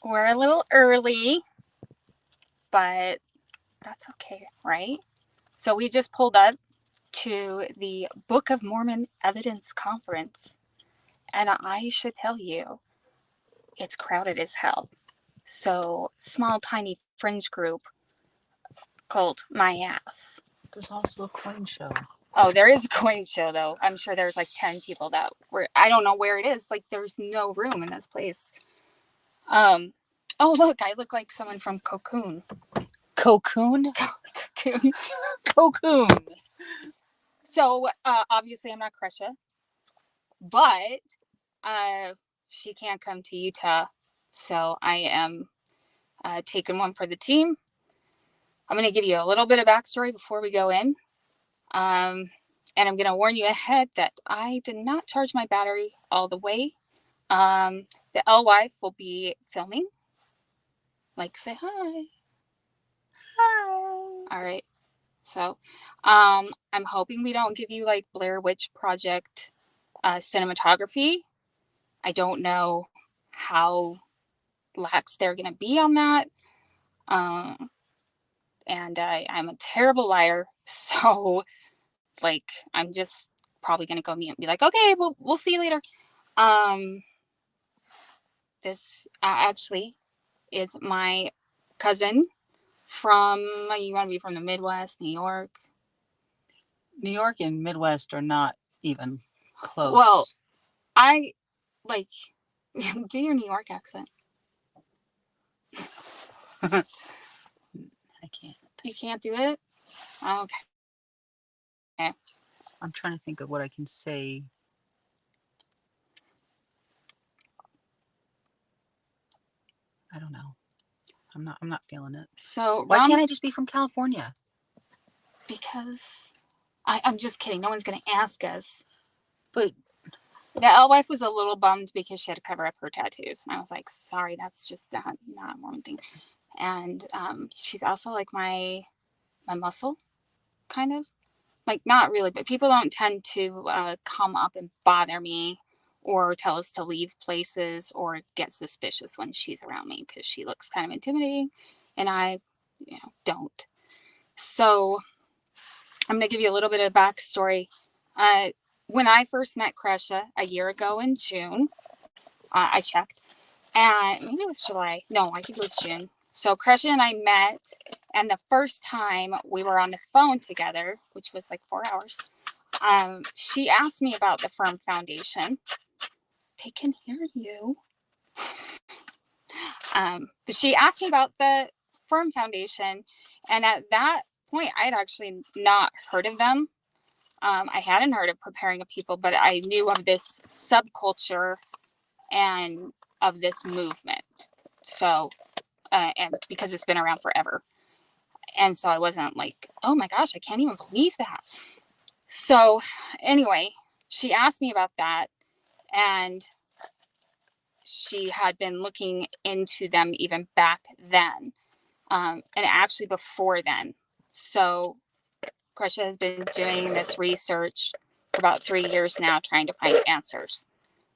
We're a little early, but that's okay, right? So we just pulled up to the Book of Mormon Evidence Conference, and I should tell you, it's crowded as hell. So, small, tiny fringe group called My Ass. There's also a coin show. Oh, there is a coin show, though. I'm sure there's like 10 people that were, I don't know where it is. Like, there's no room in this place. Oh, look, I look like someone from Cocoon. Cocoon? Cocoon. Cocoon! So, obviously, I'm not Krisha, but she can't come to Utah. So, I am taking one for the team. I'm going to give you a little bit of backstory before we go in. And I'm going to warn you ahead that I did not charge my battery all the way. The L-wife will be filming. Like, say hi. Hi! All right. So, I'm hoping we don't give you like Blair Witch Project cinematography. I don't know how lax they're going to be on that. And I'm a terrible liar. So, like, I'm just probably going to go mute and be like, okay, we'll see you later. This actually is my cousin from, you want to be from the Midwest, New York? New York and Midwest are not even close. Well, I, like, do your New York accent. I can't. You can't do it? Oh, okay. I'm trying to think of what I can say. I don't know. I'm not feeling it. So, why can't I just be from California? Because I'm just kidding. No one's going to ask us. But the L-wife was a little bummed because she had to cover up her tattoos. And I was like, sorry, that's just not a Mormon thing. And she's also like my muscle, kind of. Like, not really, but people don't tend to come up and bother me or tell us to leave places or get suspicious when she's around me because she looks kind of intimidating and I, don't. So I'm going to give you a little bit of backstory. When I first met Krisha a year ago in June, I checked, and maybe it was July. No, I think it was June. So Krisha and I met, and the first time we were on the phone together, which was like 4 hours, she asked me about the Firm Foundation. They can hear you. But she asked me about the Firm Foundation, and at that point, I had actually not heard of them. I hadn't heard of Preparing a People, but I knew of this subculture and of this movement. So, and because it's been around forever. And so I wasn't like, oh my gosh, I can't even believe that. So anyway, she asked me about that, and she had been looking into them even back then, and actually before then. So Krisha has been doing this research for about 3 years now, trying to find answers.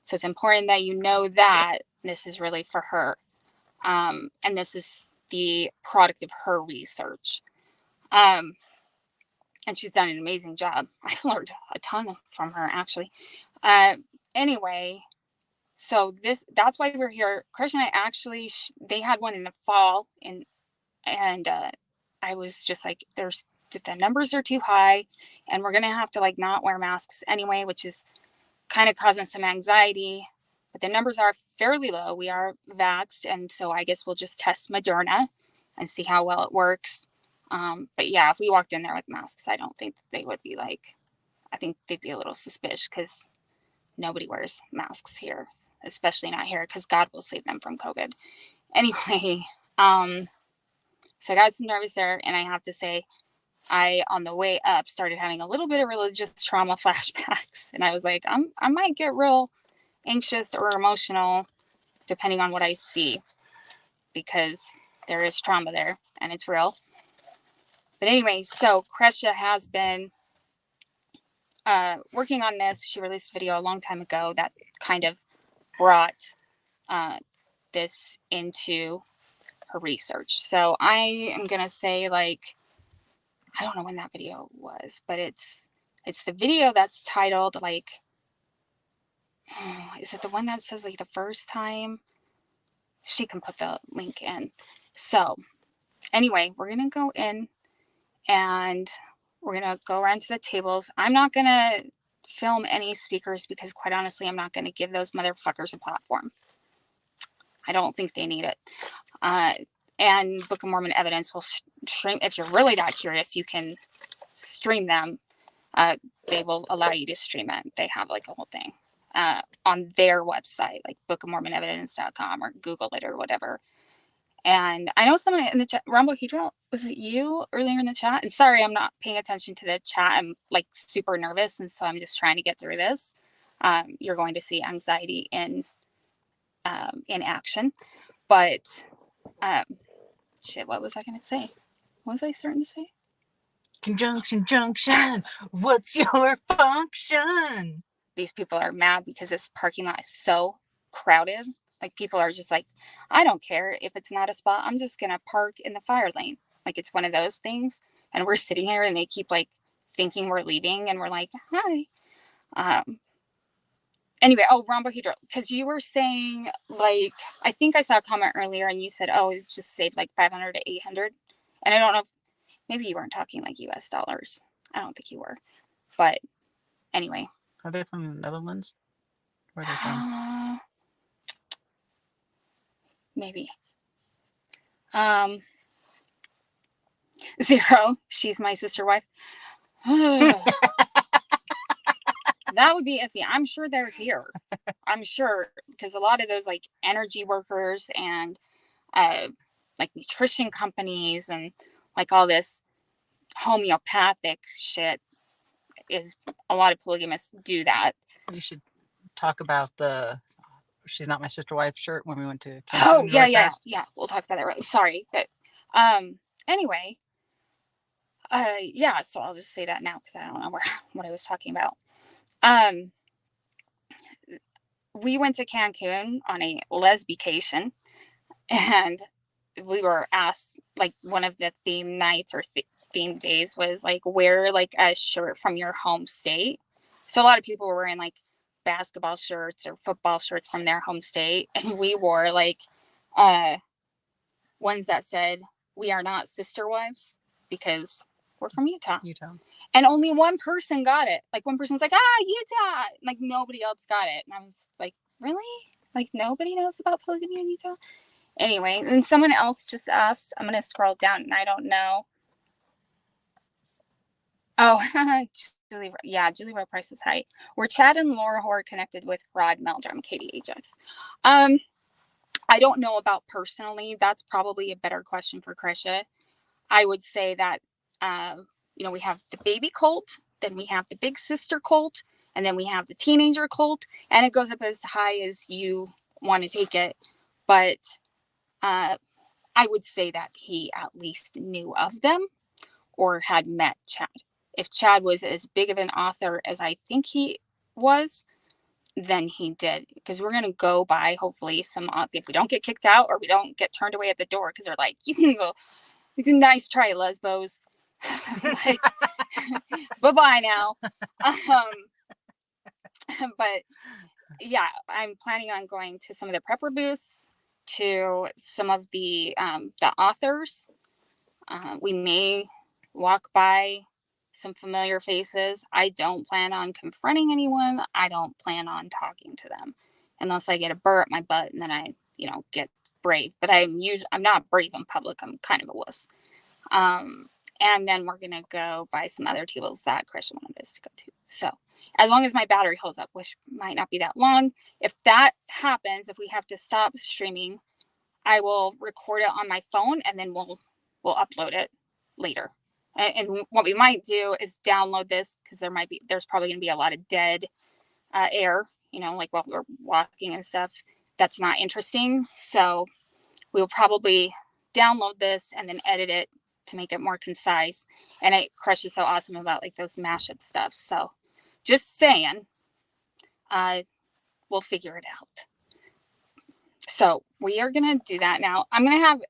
So it's important that you know that this is really for her. And this is the product of her research. And she's done an amazing job. I've learned a ton from her, actually. Anyway, so that's why we're here. Chris and I actually, they had one in the fall, and I was just like, the numbers are too high, and we're going to have to like not wear masks anyway, which is kind of causing some anxiety. But the numbers are fairly low. We are vaxxed, and so I guess we'll just test Moderna and see how well it works. But yeah, if we walked in there with masks, I don't think they would be like, I think they'd be a little suspicious because nobody wears masks here, especially not here, because God will save them from COVID. Anyway, so I got some nervous there, and I have to say, I, on the way up, started having a little bit of religious trauma flashbacks, and I was like, I might get real anxious or emotional depending on what I see, because there is trauma there and it's real. But anyway, so Krisha has been working on this. She released a video a long time ago that kind of brought this into her research. So I am going to say, like, I don't know when that video was, but it's the video that's titled, like, is it the one that says, like, the first time? She can put the link in. So anyway, we're going to go in and we're going to go around to the tables. I'm not going to film any speakers because, quite honestly, I'm not going to give those motherfuckers a platform. I don't think they need it. And Book of Mormon evidence will stream. If you're really that curious, you can stream them. They will allow you to stream it. They have like a whole thing on their website, like bookofmormonevidence.com, or Google it or whatever. And I know someone in the chat, Rumble Hedron, was it you earlier in the chat? And sorry, I'm not paying attention to the chat. I'm like super nervous, and so I'm just trying to get through this. You're going to see anxiety in action. But shit, what was I going to say? What was I starting to say? Conjunction, junction. What's your function? These people are mad because this parking lot is so crowded. Like, people are just like, I don't care if it's not a spot. I'm just going to park in the fire lane. Like, it's one of those things. And we're sitting here and they keep like thinking we're leaving, and we're like, hi. Anyway, Rombo Hydro, because you were saying, like, I think I saw a comment earlier and you said, oh, it just saved like 500 to 800. And I don't know if maybe you weren't talking like US dollars. I don't think you were. But anyway. Are they from the Netherlands? Where are they from? Maybe. 0. She's my sister wife. That would be iffy. I'm sure they're here. I'm sure, because a lot of those like energy workers and like nutrition companies and like all this homeopathic shit, is a lot of polygamists do that. You should talk about the "She's Not My Sister Wife" shirt when we went to Cancun. Oh, yeah. We'll talk about that. Right. Sorry. But anyway, yeah, so I'll just say that now because I don't know what I was talking about. We went to Cancun on a lesbication, and we were asked, like, one of the theme nights or theme days was like, wear like a shirt from your home state. So a lot of people were wearing like basketball shirts or football shirts from their home state, and we wore like ones that said, "We are not sister wives," because we're from Utah. And only one person got it. Like, one person's like, Utah. Like, nobody else got it. And I was like, really? Like, nobody knows about polygamy in Utah? Anyway, and someone else just asked, I'm going to scroll down and I don't know. Oh, Julie Rowe Price is high. Were Chad and Laura Hoare connected with Rod Meldrum, Katie Ajax? I don't know about personally. That's probably a better question for Krisha. I would say that, we have the baby cult, then we have the big sister cult, and then we have the teenager cult, and it goes up as high as you want to take it. But I would say that he at least knew of them or had met Chad. If Chad was as big of an author as I think he was, then he did. Because we're going to go by, hopefully, if we don't get kicked out or we don't get turned away at the door, because they're like, you can go, nice try, lesbos. Like, bye-bye now. But yeah, I'm planning on going to some of the prepper booths, to some of the authors. We may walk by some familiar faces. I don't plan on confronting anyone. I don't plan on talking to them unless I get a burr up my butt and then I, get brave. But I'm not brave in public. I'm kind of a wuss. And then we're going to go by some other tables that Christian wanted us to go to. So as long as my battery holds up, which might not be that long, if that happens, if we have to stop streaming, I will record it on my phone and then we'll upload it later. And what we might do is download this, because there's probably going to be a lot of dead air, like while we're walking and stuff. That's not interesting. So we'll probably download this and then edit it to make it more concise. And Crush is so awesome about like those mashup stuff. So just saying, we'll figure it out. So we are going to do that now. I'm going to have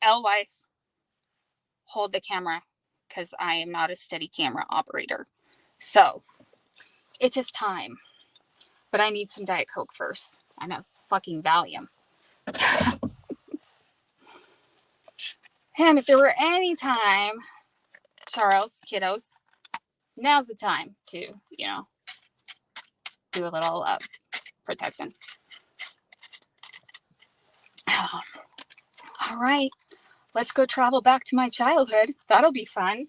L-Wife hold the camera because I am not a steady camera operator. So it is time. But I need some Diet Coke first. And a fucking Valium. And if there were any time, Charles, kiddos, now's the time to, do a little protecting. All right. Let's go travel back to my childhood. That'll be fun.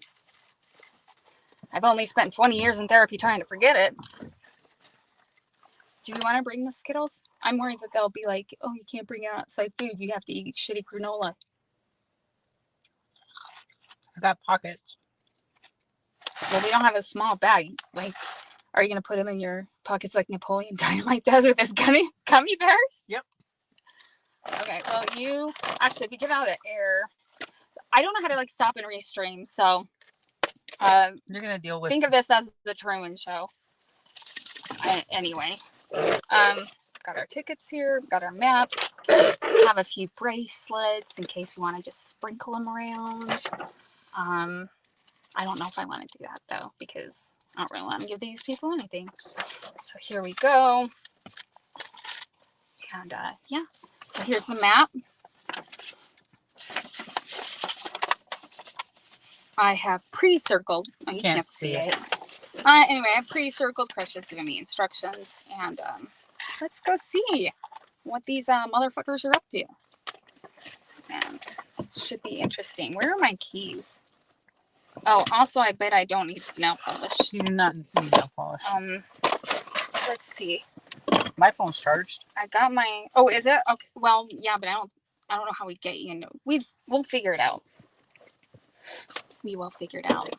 I've only spent 20 years in therapy trying to forget it. Do you want to bring the Skittles? I'm worried that they'll be like, oh, you can't bring outside food. You have to eat shitty granola. I got pockets. Well, we don't have a small bag. Like, are you going to put them in your pockets like Napoleon Dynamite does with his gummy bears? Yep. Okay, well, actually, if you give out the air, I don't know how to, stop and restream, so you're going to deal with... think of this as the Truman Show. Anyway, got our tickets here, got our maps, have a few bracelets in case we want to just sprinkle them around. I don't know if I want to do that, though, because I don't really want to give these people anything. So here we go. And, yeah. So here's the map. I have pre-circled. Oh, you can't see it. Anyway, I have pre-circled. Precious giving me instructions. And let's go see what these motherfuckers are up to. And it should be interesting. Where are my keys? Oh, also, I bet I don't need nail polish. You do not need nail polish. Let's see. My phone's charged. I got my... Oh, is it? Okay. Well, yeah, but I don't know how we get you into... We'll figure it out. We will figure it out.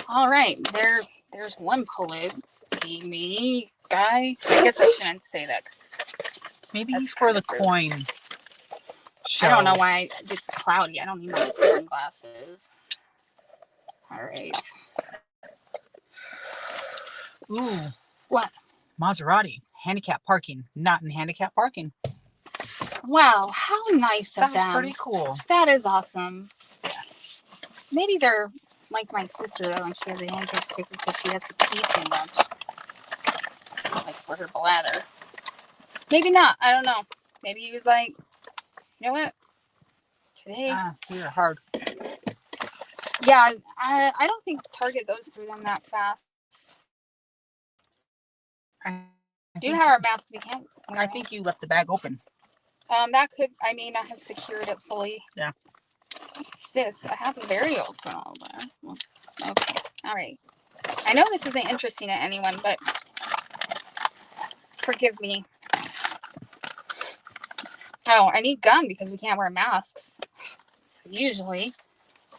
All right. There's one polygamy guy. I guess I shouldn't say that. Maybe he's for the coin show. I don't know why it's cloudy. I don't need my sunglasses. All right. Ooh. What? Maserati. Handicap parking. Not in handicap parking. Wow. How nice of them. That's pretty cool. That is awesome. Maybe they're like my sister, though, and she has a handicap sticker because she has to pee too much. Like for her bladder. Maybe not. I don't know. Maybe he was like, you know what? Today. These are hard. Yeah, I don't think Target goes through them that fast. Do you have our mask? We can't. I think you left the bag open. That could. I may not have secured it fully. Yeah. What's this? I have a very old phone. Okay. All right. I know this isn't interesting to anyone, but forgive me. Oh, I need gum because we can't wear masks. So usually,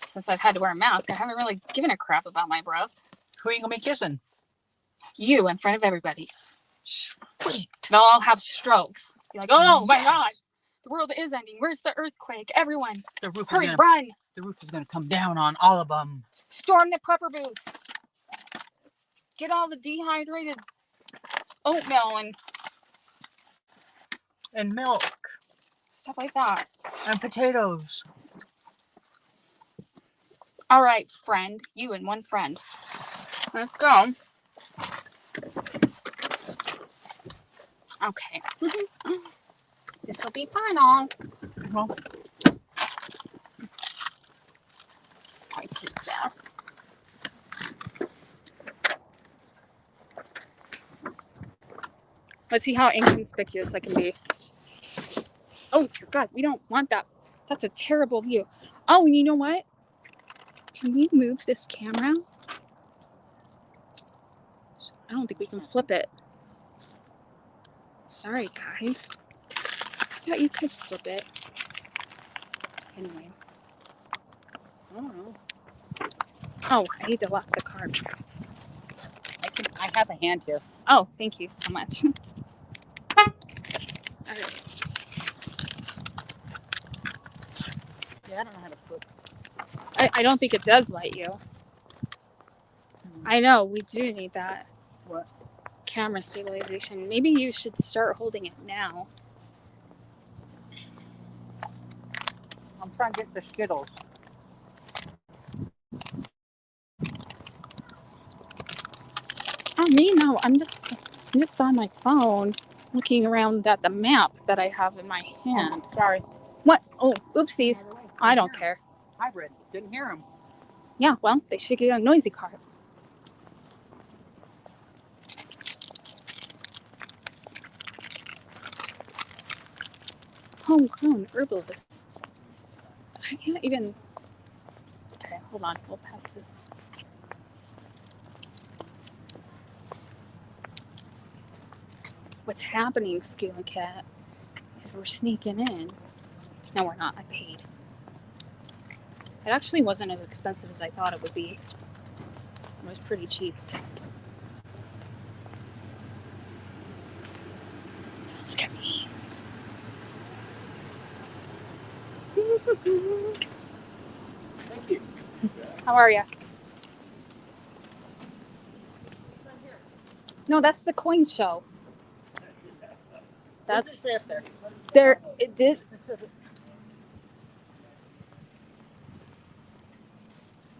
since I've had to wear a mask, I haven't really given a crap about my breath. Who are you gonna be kissing? You in front of everybody. Sweet. They'll all have strokes. Be like, oh my God, the world is ending. Where's the earthquake? Everyone, the roof hurry, run. The roof is gonna come down on all of them. Storm the prepper boots. Get all the dehydrated oatmeal and milk. Stuff like that. And potatoes. All right, friend. You and one friend. Let's go. Okay. This will be fun, all. Well, I take this. Let's see how inconspicuous I can be. Oh, dear God, we don't want that. That's a terrible view. Oh, and you know what? Can we move this camera? I don't think we can flip it. Sorry, guys. I thought you could flip it. Anyway. I don't know. Oh, I need to lock the car. I have a hand here. Oh, thank you so much. All right. Yeah, I don't know how to flip. I don't think it does light you. I know, we do need that. What? Camera stabilization. Maybe you should start holding it now. I'm trying to get the Skittles. Oh, me? No, I'm just on my phone looking around at the map that I have in my hand. Oh, sorry. What? Oh, oopsies. I don't care. Hybrid. Didn't hear him. Yeah, well, they should get a noisy car. Homegrown herbalists. I can't even. Okay, hold on. We'll pass this. What's happening, Scuba Cat, is we're sneaking in. No, we're not. I paid. It actually wasn't as expensive as I thought it would be. It was pretty cheap. Don't look at me. Thank you. How are you? No, that's the coin show. What does That's it say up there? there. It did.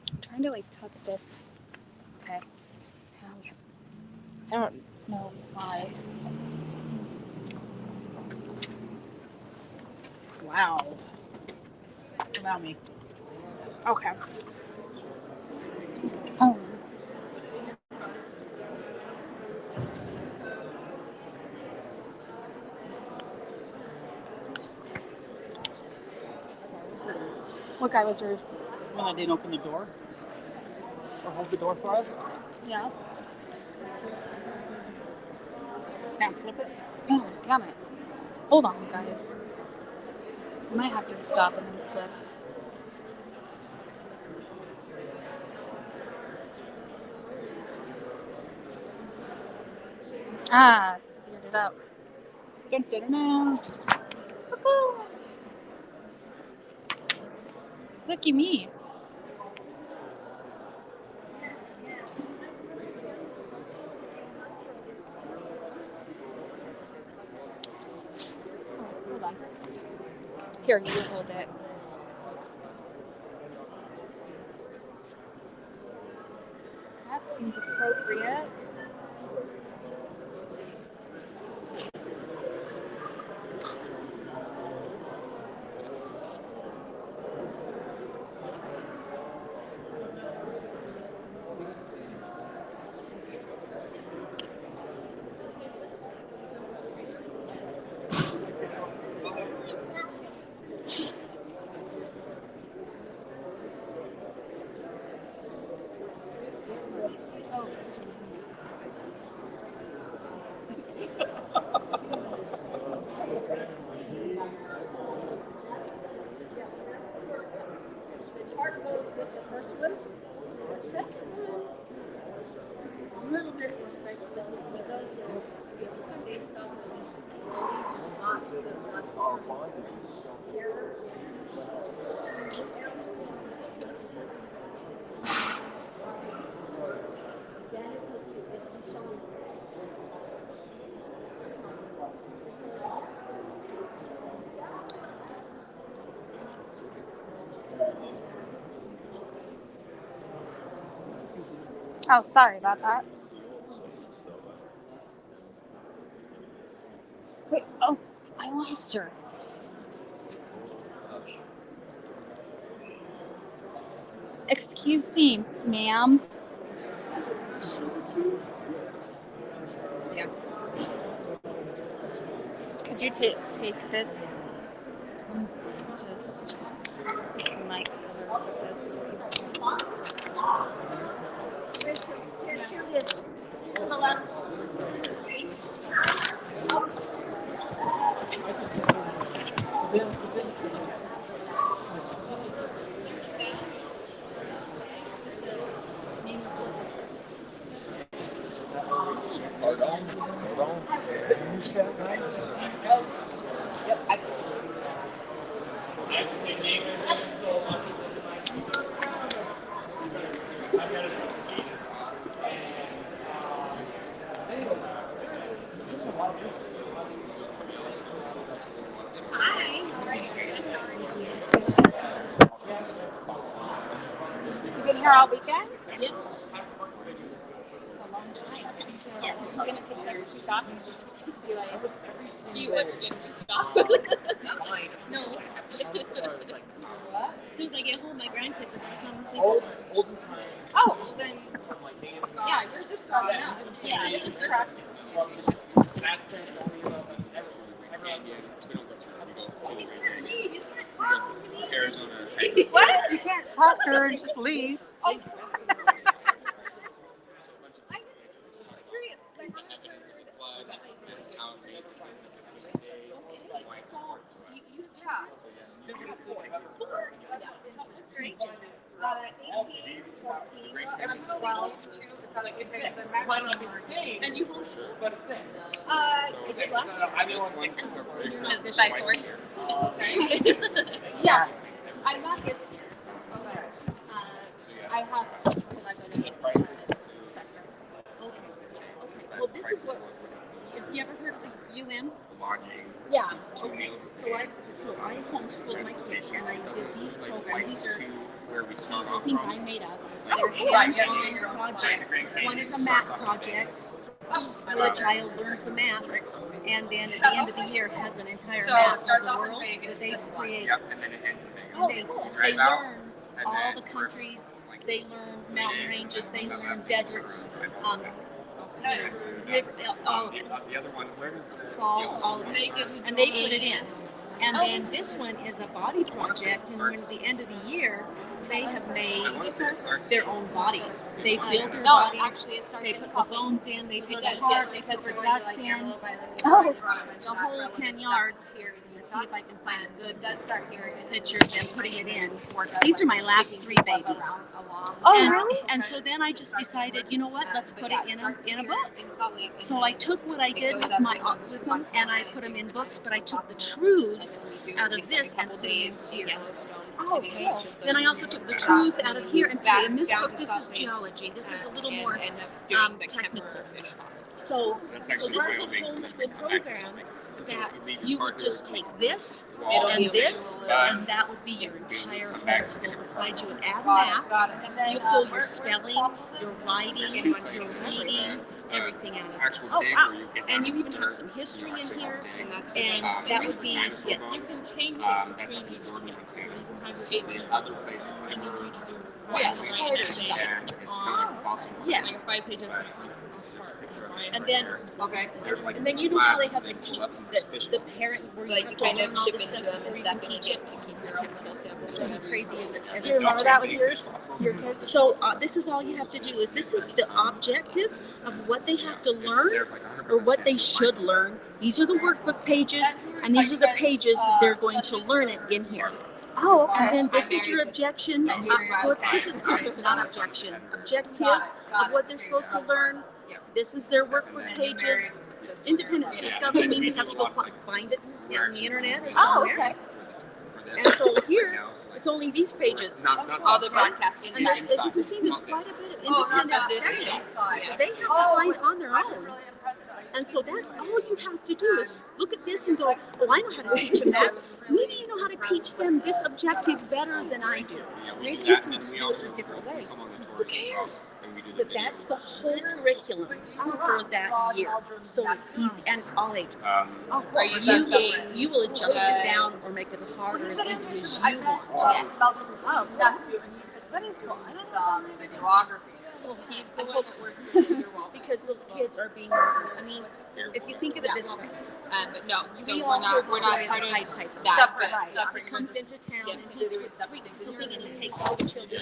I'm trying to like tuck this. Okay. I don't know why. Wow. Allow me. Okay. Oh. What guy was rude? When I didn't open the door or hold the door for us. Yeah. Now flip it. Oh, damn it. Hold on, guys. I might have to stop and then flip. Ah, figured it out. Dun, dun, dun, dun. Lucky me. Oh, hold on. Here, you hold it. That seems appropriate. Oh, Jesus Christ. Yes, that's the first one. The chart goes with the first one. The second one, a little bit more speculative. It goes in, it's based off of knowledge, God's but God's word. Oh, sorry about that. Wait, oh, I lost her. Excuse me, ma'am. Yeah. Could you take this? Just mic with this. Hold on. You said right? Yep. here all weekend? Yes. It's a long time. Yes. I'm gonna take this week off. Be like, Do you like get off? No. As soon as I get home, my grandkids are gonna come and sleep. Olden time. oh, well then, yeah, you're just starting out. Yeah. This is correct. Arizona. What? You can't talk to her and just leave. I was just curious. And you homeschool? By force. Yeah, I'm not this year. I have it because I go to spectrum. Okay. Well, this is what. Have you ever heard of the UM? Yeah. Okay. So I homeschooled my kids, and I did these programs. These are things I made up. They're hands-on projects. One is a math project. The child learns the map, and then at the end of the year has an entire map of the world that they've created. They learn all the countries. They learn mountain ranges. They learn deserts. All of it. Falls, all of it. And they put it in. And then this one is a body project, and at the end of the year, they have made their own bodies. They build their bodies. Actually, it starts They put the bones in. They put the heart. They put the guts in. Oh. The whole 10 yards. Let's see if I can find a good picture of them putting it in. These are my last 3 babies. Oh, really? And so then I just decided, you know what? Let's put it in a book. So I took what I did with them, and I put them in books. But I took the truths out of this and put it in here. Oh, cool. Then I also took the truth out of here and put it in this book. This is genealogy. This is a little more technical. So this is a homeschool program that you would just take this and this, and that would be your entire homeschool. Beside you would add math, you pull your spelling, your writing, your reading, everything out of it. Oh, wow. And you even have some history in here, and that would be it. You can change it That's up to between Jordan and Taylor. each In other places, I remember Yeah. and it's kind of fossil. Yeah, like 5 pages. And then, There's like and then you don't really have the parent where like you you kind of learn all chip this into stuff them and before you stuff can and teach it. to keep your own skill set. Drive me crazy as Do you remember that with your kids? So this is all you have to do is this is the objective of what they have to learn or what they should learn. These are the workbook pages, and these are the pages that they're going to learn it in here. Oh, okay. And then this is your objection. This is not objection. Objective of what they're supposed to learn. This is their workbook pages. Independent discovery means you have to go find it on the internet or Oh, somewhere. okay. And so here, it's only these pages. All the broadcast And there's, insights. as you can see, there's quite a bit of independent studies that they have to find on their own. And so that's all you have to do is look at this and go, oh, I know how to teach them that. Maybe you know how to teach them this objective better than I do. Maybe you can do it a different way. Who cares? But that's the whole curriculum for that year. So it's easy, and it's all ages. Are you thinking? You will adjust it down or make it as hard or as easy as you want. Oh, that is cool. He's the one that works with your wall. Because those kids are being murdered. I mean, if you think of it this way, But no, so we we're all not heard the part story of of the Pied Piper. that. He comes into town and he tweaks something and he takes all the children.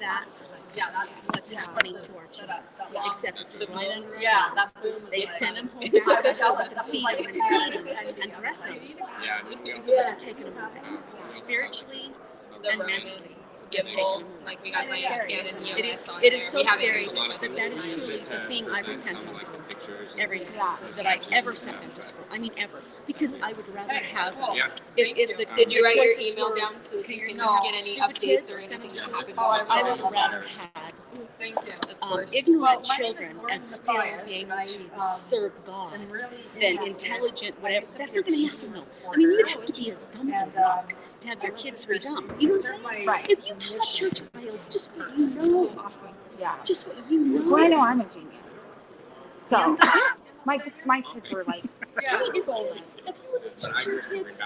That's what's happening to our children. Except it's right under our nose. They send them home back so they can feed them and feed them and dress them. But they're taking them away. Spiritually and mentally. Like we got my kid and It is so scary, but that is truly the thing I repent of every day that I ever sent them to school. I mean, ever. Because I would rather have. Did you write your choices email were, down so that okay, you you're can not get any stupid updates kids or or send anything them that to happens? school. I would rather had Thank you. Ignorant children and still be able to serve God than intelligent, whatever. That's not going to happen, though. I mean, you'd have to be as dumb as a rock to have your kids be dumb. You know what I'm saying? Right. If you taught your child just what you know, just what you know. Well, I know I'm a genius. So my kids were like, I mean, if you would teach your kids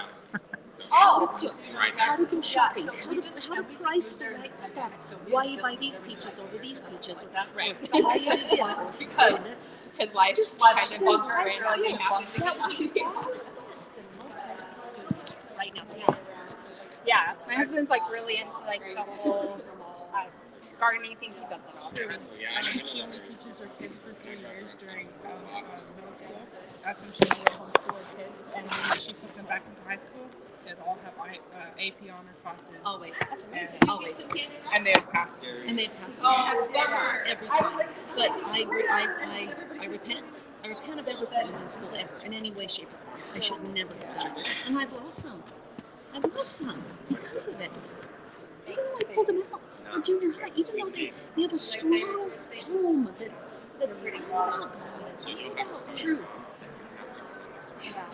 how to cook, how to go shopping, how to price the right stuff, why you buy these peaches over these peaches, or Right. why you use this. Because life Just kind teach of them goes right around and stuff. That would be happens. right now. yeah. My husband's like really into like the whole gardening thing. He does it all. She only teaches her kids for 3 years during middle school. That's when she will homeschool her kids, and when she puts them back into high school, they'll all have AP honor classes. Always. And, Always. and they'll pass. And they'd pass Oh, bummer. every time. But I repent. I repent of ever putting them in school ever, in any way, shape, or form. I should never have done it. And I've lost some. Because of it. Even though I pulled them out in junior high, even though they have a strong home that's truth.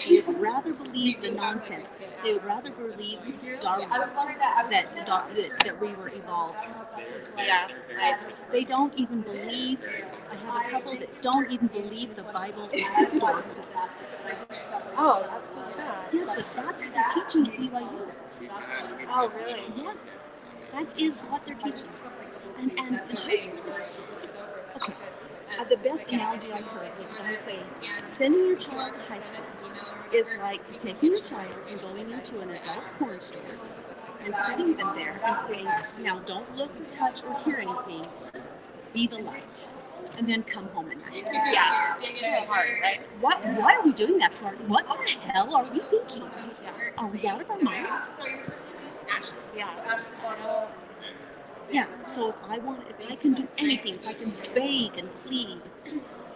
They would rather believe the nonsense. They would rather believe Darwin, that we were evolved. Yeah. They don't even believe. I have a couple that don't even believe the Bible is historical. Oh, that's so sad. Yes, but that's what they're teaching at BYU. Oh, really? Yeah, that is what they're teaching. And high school is so. Okay. The best analogy I heard was them saying, sending your child to high school is like taking your child and going into an adult porn store and setting them there and saying, now don't look, touch, or hear anything. Be the light. And then come home at night. Yeah. Hard, right? Why are we doing that to our? What the hell are we thinking? Are we out of our minds? Yeah. Yeah. So if I can do anything, if I can beg and plead,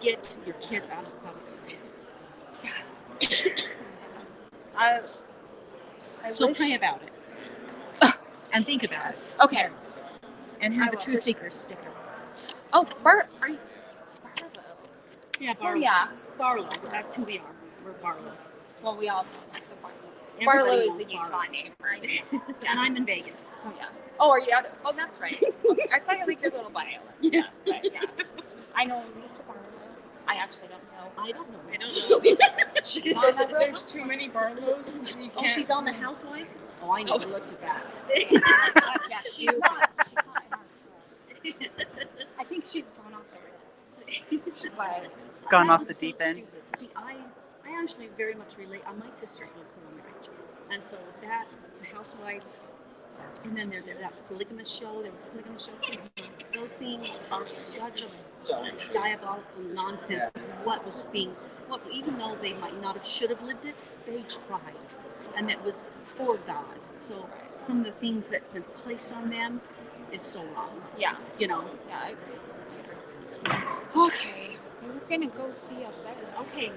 get your kids out of the public space. I So wish... pray about it and think about it. Okay. And I have a will. True Seekers sticker. Oh, are you? Yeah, Oh, Barlow. yeah. Barlow. That's who we are. We're Barlows. Well, we all like the Barlow. Everybody Barlow knows is a Utah Barlows. name, right? And I'm in Vegas. Oh, yeah. Oh, are you out? Oh, that's right. Okay. I saw you like your little bio. Yeah. But, yeah. I know Lisa Barlow. I actually don't know. I don't know. She's on the There's too many Barlows. You Oh, can't. she's on the Housewives? Oh, I never looked at that. Yeah, she's not I think she's gone off the rails. But Gone That off was the so deep end. stupid. See, I actually very much relate. My sisters live in marriage, and so that the Housewives, and then that polygamous show. There was a polygamous show too. Those things are such a diabolical nonsense. Even though they might not have should have lived it, they tried, and it was for God. So some of the things that's been placed on them is so wrong. yeah, You know. yeah, I agree. Okay, we're gonna go see a better. Okay,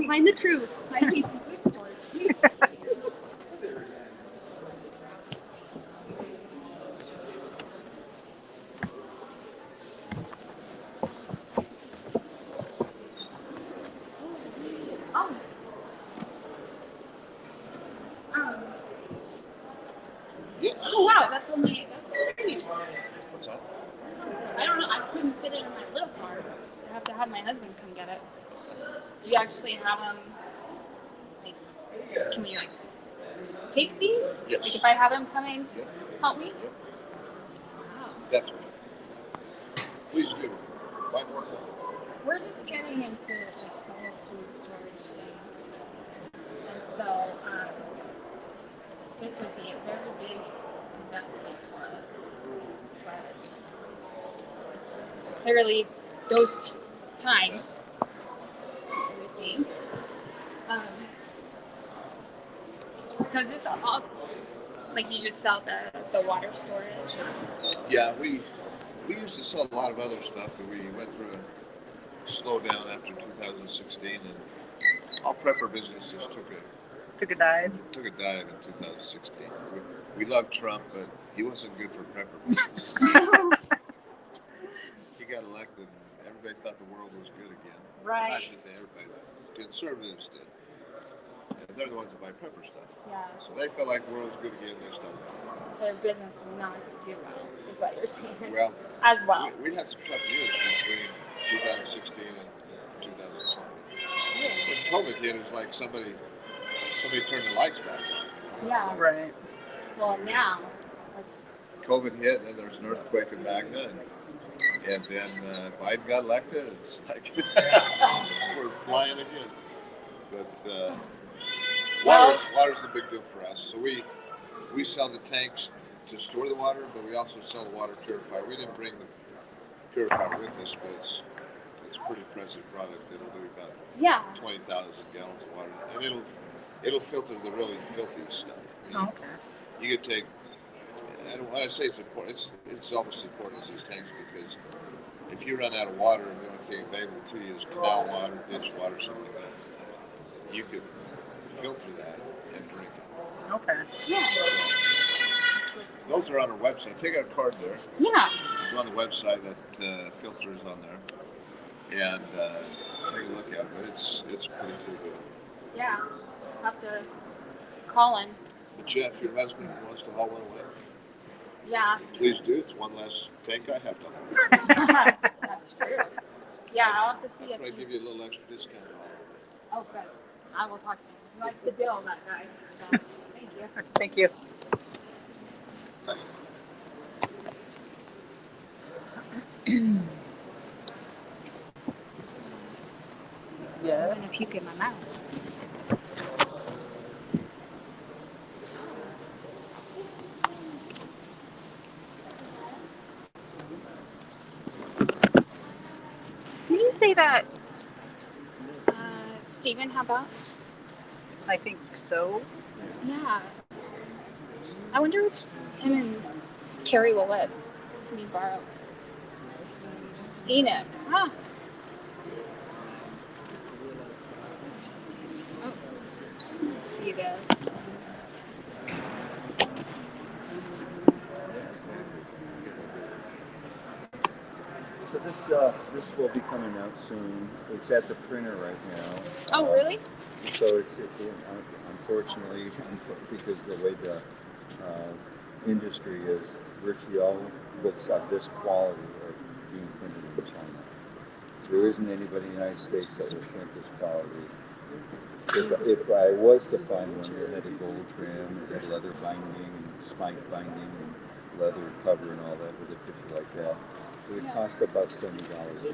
find the truth. I need some good stories. Oh wow, that's great. What's that? I don't know. I couldn't fit it in my little car. I have to have my husband come get it. Do you actually have them? Like, can we like take these? Yes. Like if I have him coming, Yeah. help me. Wow. Definitely. Please do. Buy more than one. We're just getting into like the whole food storage thing, and so this would be a very big investment for us. But it's clearly those times. We think. So is this all like you just sell the water storage? Yeah, we used to sell a lot of other stuff, but we went through a slowdown after 2016, and all prepper businesses Took a dive. took a dive in 2016. We loved Trump, but he wasn't good for prepper business. got elected, everybody thought the world was good again. Right. Not just everybody. Conservatives did. And they're the ones that buy prepper stuff. Yeah. So they felt like the world was good again. They stopped that. So business will not do well, is what you're saying. Well, as well. we had some tough years between 2016 and 2020. When COVID hit, it was like somebody turned the lights back on. Yeah. Right. Well, now, let's. COVID hit, and there's an earthquake in Magna, and then Biden got elected. It's like we're flying again. But water's the big deal for us. So we sell the tanks to store the water, but we also sell the water purifier. We didn't bring the purifier with us, but it's a pretty impressive product. It'll do about 20,000 gallons of water, and it'll filter the really filthy stuff. Okay. You could take, and when I say it's important, it's almost as important as these tanks, because if you run out of water and the only thing available to you is canal water, ditch water, something like that, you could filter that and drink it. Okay. Yeah. Those are on our website. Take out a card there. Yeah. Go on the website. That filter is on there, and take a look at it. But it's pretty cool. Yeah. Have to call him. But Jeff, your husband wants to haul one away. Yeah. Please do. It's one less tank I have to haul. That's true. Yeah, I'll have to see if I'll give you a little extra discount to haul. Oh, good. I will talk to him. He likes to deal, that guy. So, thank you. Thank you. I'm Yes. gonna puke in my mouth. Did you say that Stephen had that? I think so. Yeah. I wonder if him and Carrie will let me borrow Enoch. Ah. Oh, just gonna see this. So this will be coming out soon. It's at the printer right now. Oh, really? So it's unfortunately, because the way the industry is, virtually all books of this quality are being printed in China. There isn't anybody in the United States that will print this quality. If I was to find one that had a gold trim, it had leather binding, and spike binding, and leather cover and all that with a picture like that, it would cost about $70 to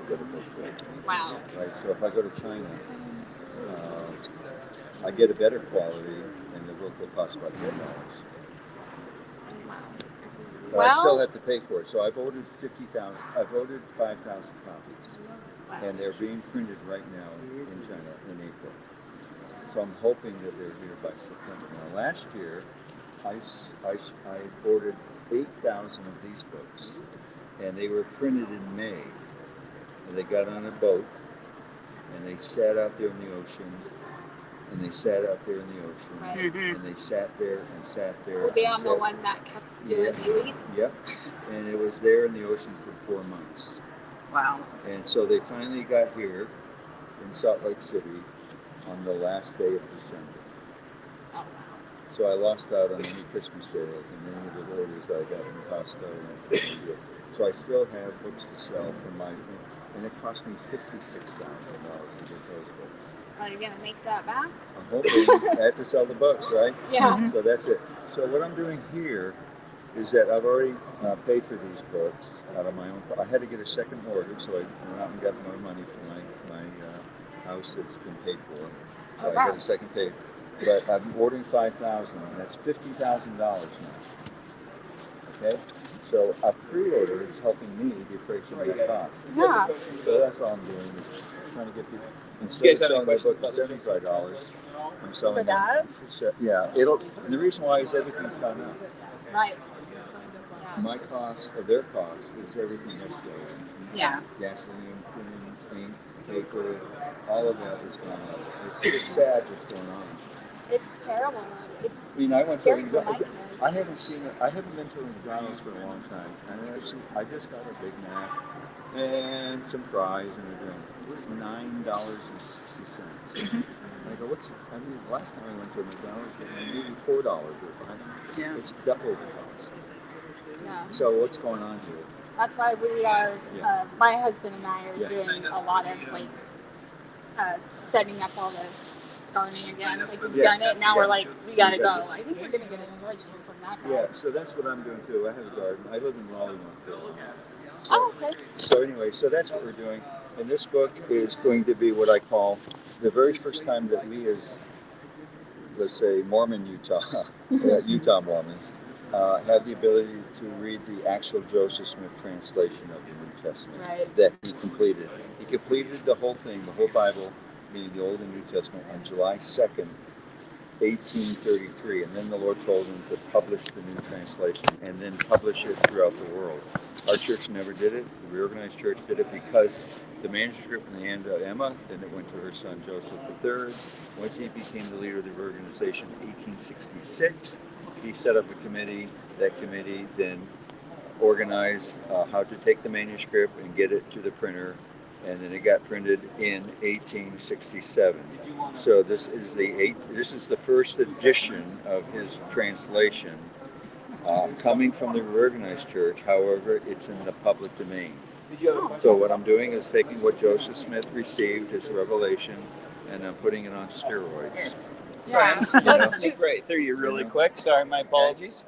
get a book there. Wow. Right, so if I go to China, I get a better quality, and the book will cost about $10. But I still have to pay for it. So I've ordered 50,000. I've ordered 5,000 copies, and they're being printed right now in China in April. So I'm hoping that they're here by September. Now, last year, I ordered 8,000 of these books, and they were printed in May. And they got on a boat, and they sat out there in the ocean, and they sat out there in the ocean, Right. Mhm. and they sat there and sat there. Were they and on the sat- one that kept doing movies? Yep. And it was there in the ocean for 4 months. Wow. And so they finally got here in Salt Lake City on the last day of December. Oh, wow. So I lost out on any Christmas sales and any of the orders that I got from Costco and everything. So I still have books to sell from my, and it cost me $56,000 to get those books. Are you gonna make that back? I'm hoping I have to sell the books, right? Yeah. So that's it. So what I'm doing here is that I've already paid for these books out of my own. I had to get a second order, so I went out and got more money for my house that's been paid for. So Oh, I wow. got a second pay. But I'm ordering 5,000, and that's $50,000 now. Okay? So a pre-order is helping me defray some of that cost. Yeah. So that's all I'm doing, is trying to get people, instead of selling the book for $75, I'm selling For that? it for yeah. And the reason why is everything's gone up. Right. My cost, or their cost, is everything has to go in. Yeah. Gasoline, printing, ink, paper, all of that is going up. It's just sad what's going on. It's terrible. It's I mean, I went to scary for my kids. I haven't been to a McDonald's for a long time. And I just got a Big Mac and some fries and a drink. It was $9.60. I go, I mean, the last time I went to a McDonald's, maybe $4 or $5. Yeah. It's double the cost. Yeah. So what's going on here? That's why we are, Yeah. my husband and I are Yeah. doing a lot of like setting up all the gardening again. Like we've Yeah. done it, now Yeah. we're like, we gotta go. I think we're gonna get a storage tank from that guy. Yeah, so that's what I'm doing too. I have a garden. I live in Raleigh, North Carolina. Oh, okay. So anyway, so that's what we're doing. And this book is going to be what I call the very first time that we as, let's say, Mormon Utah Mormons, have the ability to read the actual Joseph Smith translation of the New Testament that he completed. He completed the whole thing, the whole Bible, meaning the Old and New Testament, on July 2nd, 1833, and then the Lord told him to publish the new translation and then publish it throughout the world. Our church never did it. The reorganized church did it because the manuscript in the hand of Emma, then it went to her son Joseph III. Once he became the leader of the reorganization in 1866, he set up a committee. That committee then organized how to take the manuscript and get it to the printer, and then it got printed in 1867. So this is the first edition of his translation, coming from the reorganized church. However, it's in the public domain. So what I'm doing is taking what Joseph Smith received as a revelation, and I'm putting it on steroids. Yeah. Let's sneak right through you really quick. Sorry, my apologies.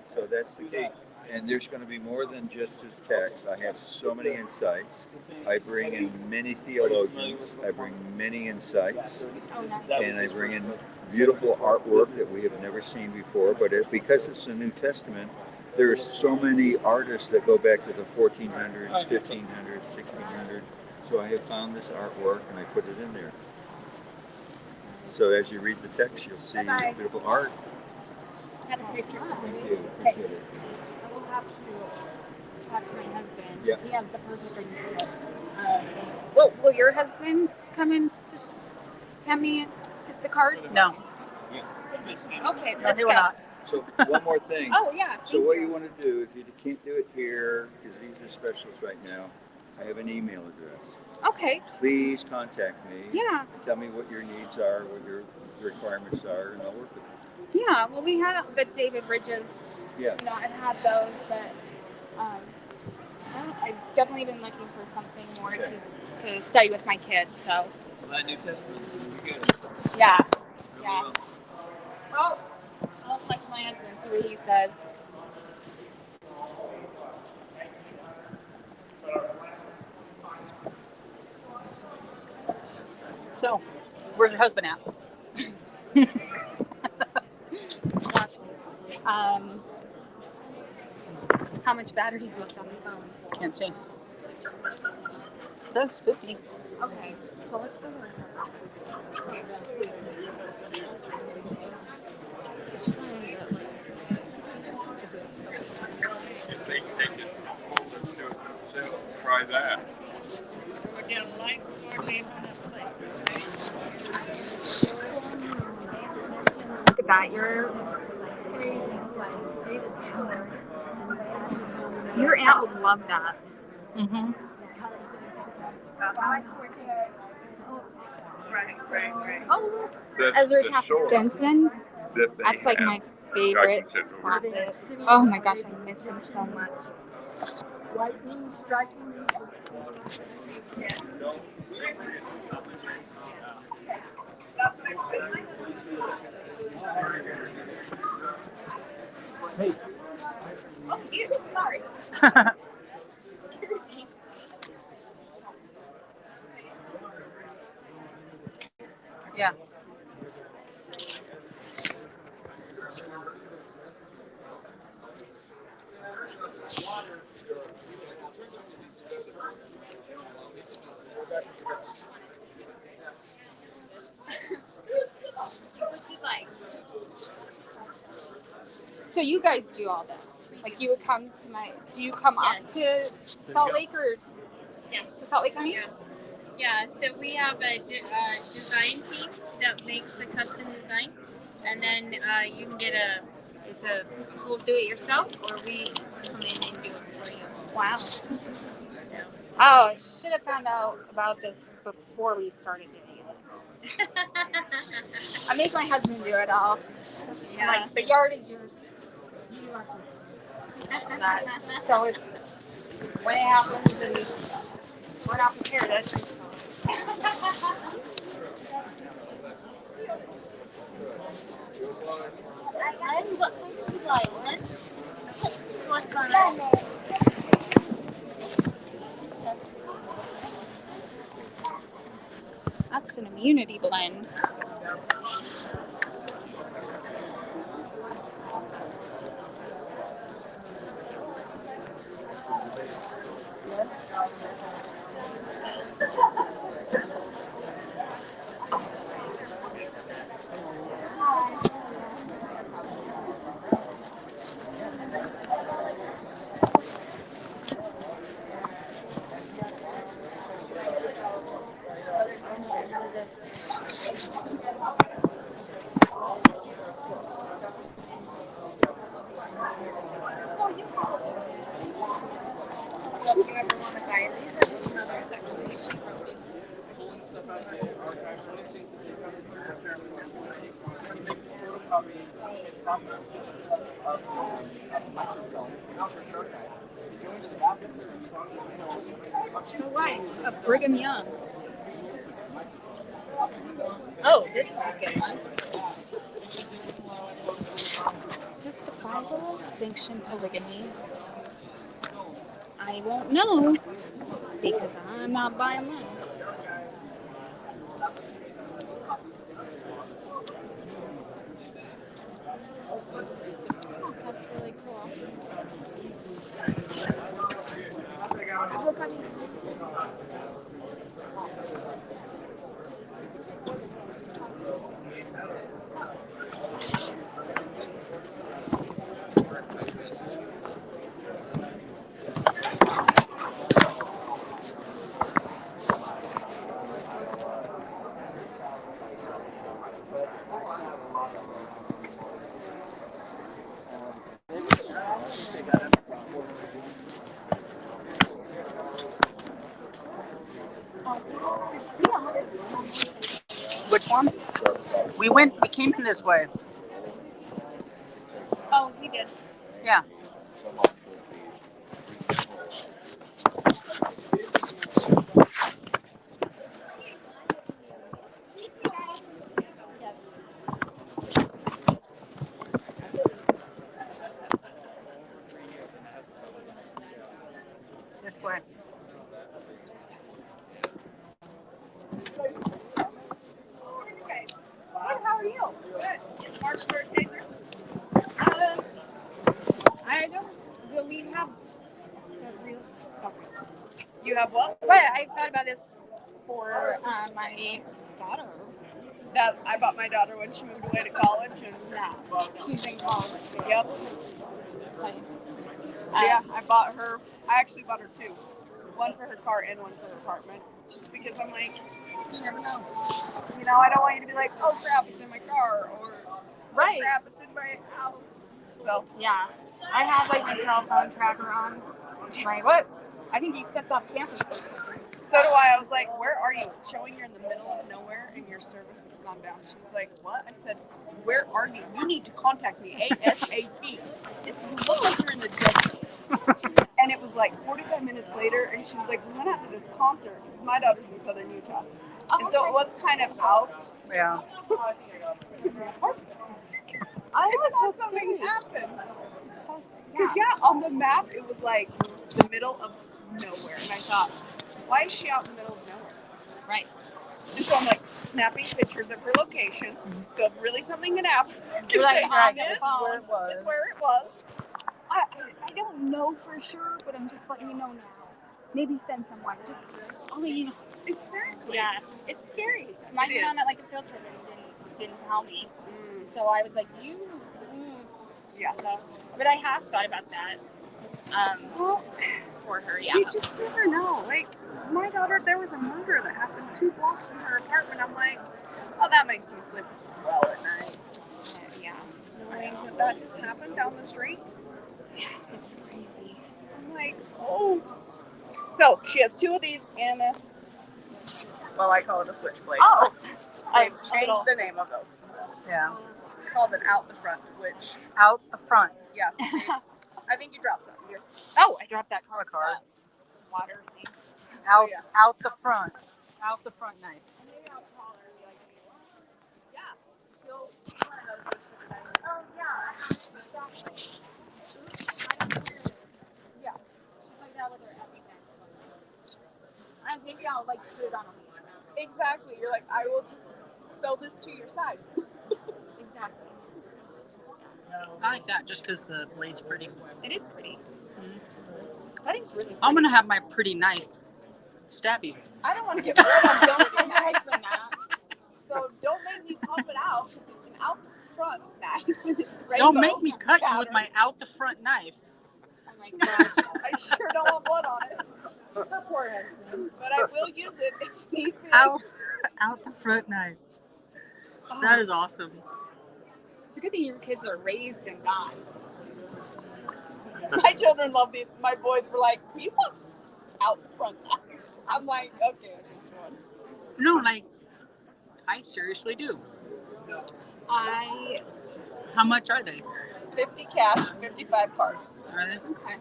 So that's the key. And there's going to be more than just this text. I have so many insights. I bring in many theologians. I bring many insights. And I bring in beautiful artwork that we have never seen before. But because it's the New Testament, there are so many artists that go back to the 1400s, 1500s, 1600s. So I have found this artwork and I put it in there. So as you read the text, you'll see beautiful art. Have a safe trip. Thank you. Okay. Appreciate it. I will have to talk to my husband. Yeah. He has the purse strings. But, will your husband come and just hand me the card? No, Okay, no, let's he go. will not. So one more thing. Oh, yeah. So what you want to do, if you can't do it here, because these are specials right now, I have an email address. Okay. Please contact me. Yeah. Tell me what your needs are, what your requirements are, and I'll work with you. Yeah. Well, we had the David Ridges. Yeah. You know, I've had those, but I've definitely been looking for something more to study with my kids. So. Well, that New Testament is really good. Yeah. Really Yeah. well. Oh, I'll talk to my husband, see what he says. So, where's your husband at? How much battery's left on the phone? Can't see. It says 50. Okay, so let's go over just wanted to If they take it home and do it themselves, try that. look at that. Your aunt would love that. Mm-hmm. Oh, That's Ezra the Taft shore Benson. that they That's like have. my favorite I can sit over here. prophet. Oh my gosh, I miss him so much. Lightning striking. Oh, you. Sorry. Yeah. What you like? So you guys do all this? Like you would come to my? Do you come up to Salt Lake or to Salt Lake County? Yeah, so we have a design team that makes the custom design, and then you can get we'll do it yourself, or we come in and do it for you. Wow. Yeah. Oh, I should have found out about this before we started doing it. I make my husband do it all. Yeah. Like, the yard is yours. You are that. So it's when it happens and we're not prepared. That's That's an immunity blend. So you probably So if you ever want to buy these, I have another section. the life of Brigham Young. Oh, this is a good one. Does the Bible sanction polygamy? I won't know because I'm not buying one. Oh, that's really cool. Avocado. Which one? We came in this way. Oh, we did. Yeah. This way. How are you? Good. March birthday. I don't. Well, we have the real. You have what? But I thought about this for my daughter. That I bought my daughter when she moved away to college, and Yeah, she's in college. yep. Okay. Yeah, I actually bought her two. One for her car and one for her apartment. Just because I'm like, you never know. You know, I don't want you to be like, oh crap, it's in my car, or Right. oh crap, it's in my house. So, Yeah, I have like my cell phone tracker on. Like, what? I think you stepped off campus. so do I. I was like, where are you? It's showing you're in the middle of nowhere and your service has gone down. She was like, what? I said, where are you? You need to contact me ASAP. You look like you're in the desert. And it was like 45 minutes later, and she was like, we went out to this concert. Because my daughter's in southern Utah. And so it was kind of out. Yeah. I It was something happened. Because, on the map, it was like the middle of nowhere. And I thought, why is she out in the middle of nowhere? Right. And so I'm like snapping pictures of her location. So if really something had happened, You're like, Right, this this is where it was. this is where it was. I don't know for sure, but I'm just letting you know now. Maybe send someone. Just I'll let you know. Exactly. Yeah, it's scary. Mine It went is. on at like a field trip and didn't tell me. So I was like, Yeah. So, but I have thought about that. Well, For her, yeah. you just never know. Like, my daughter, there was a murder that happened 2 blocks from her apartment. I'm like, oh, that makes me sleep well at night. Yeah. Knowing that just happened down the street. It's crazy. I'm like, oh. So she has two of these in a, well, I call it a switchblade. Oh, They've changed the name of those. Yeah. It's called an out the front, which, Out the front. yeah. I think you dropped some. Here. Oh, I dropped that card. Water thing. Out, yeah. out the front. Out the front knife. Maybe I'll like put it on a leash. Exactly. You're like, I will just sew this to your side. Exactly. I like that just because the blade's pretty. It is pretty. That is really pretty. I'm going to have my pretty knife stab you. I don't want to get rid of Don't tell my husband that. so don't make me pop it out. It's an out the front knife. It's Don't rainbow make me cut you with pattern. my out the front knife. Oh my gosh. I sure don't want blood on it. Her poor husband. But I will use it if need be. Out the front knife. That is awesome. It's a good thing your kids are raised in God. My children love these. My boys were like, "You want out front knives?" I'm like, "Okay." No, like, I seriously do. How much are they? 50 cash, 55 cards. Are they? Okay.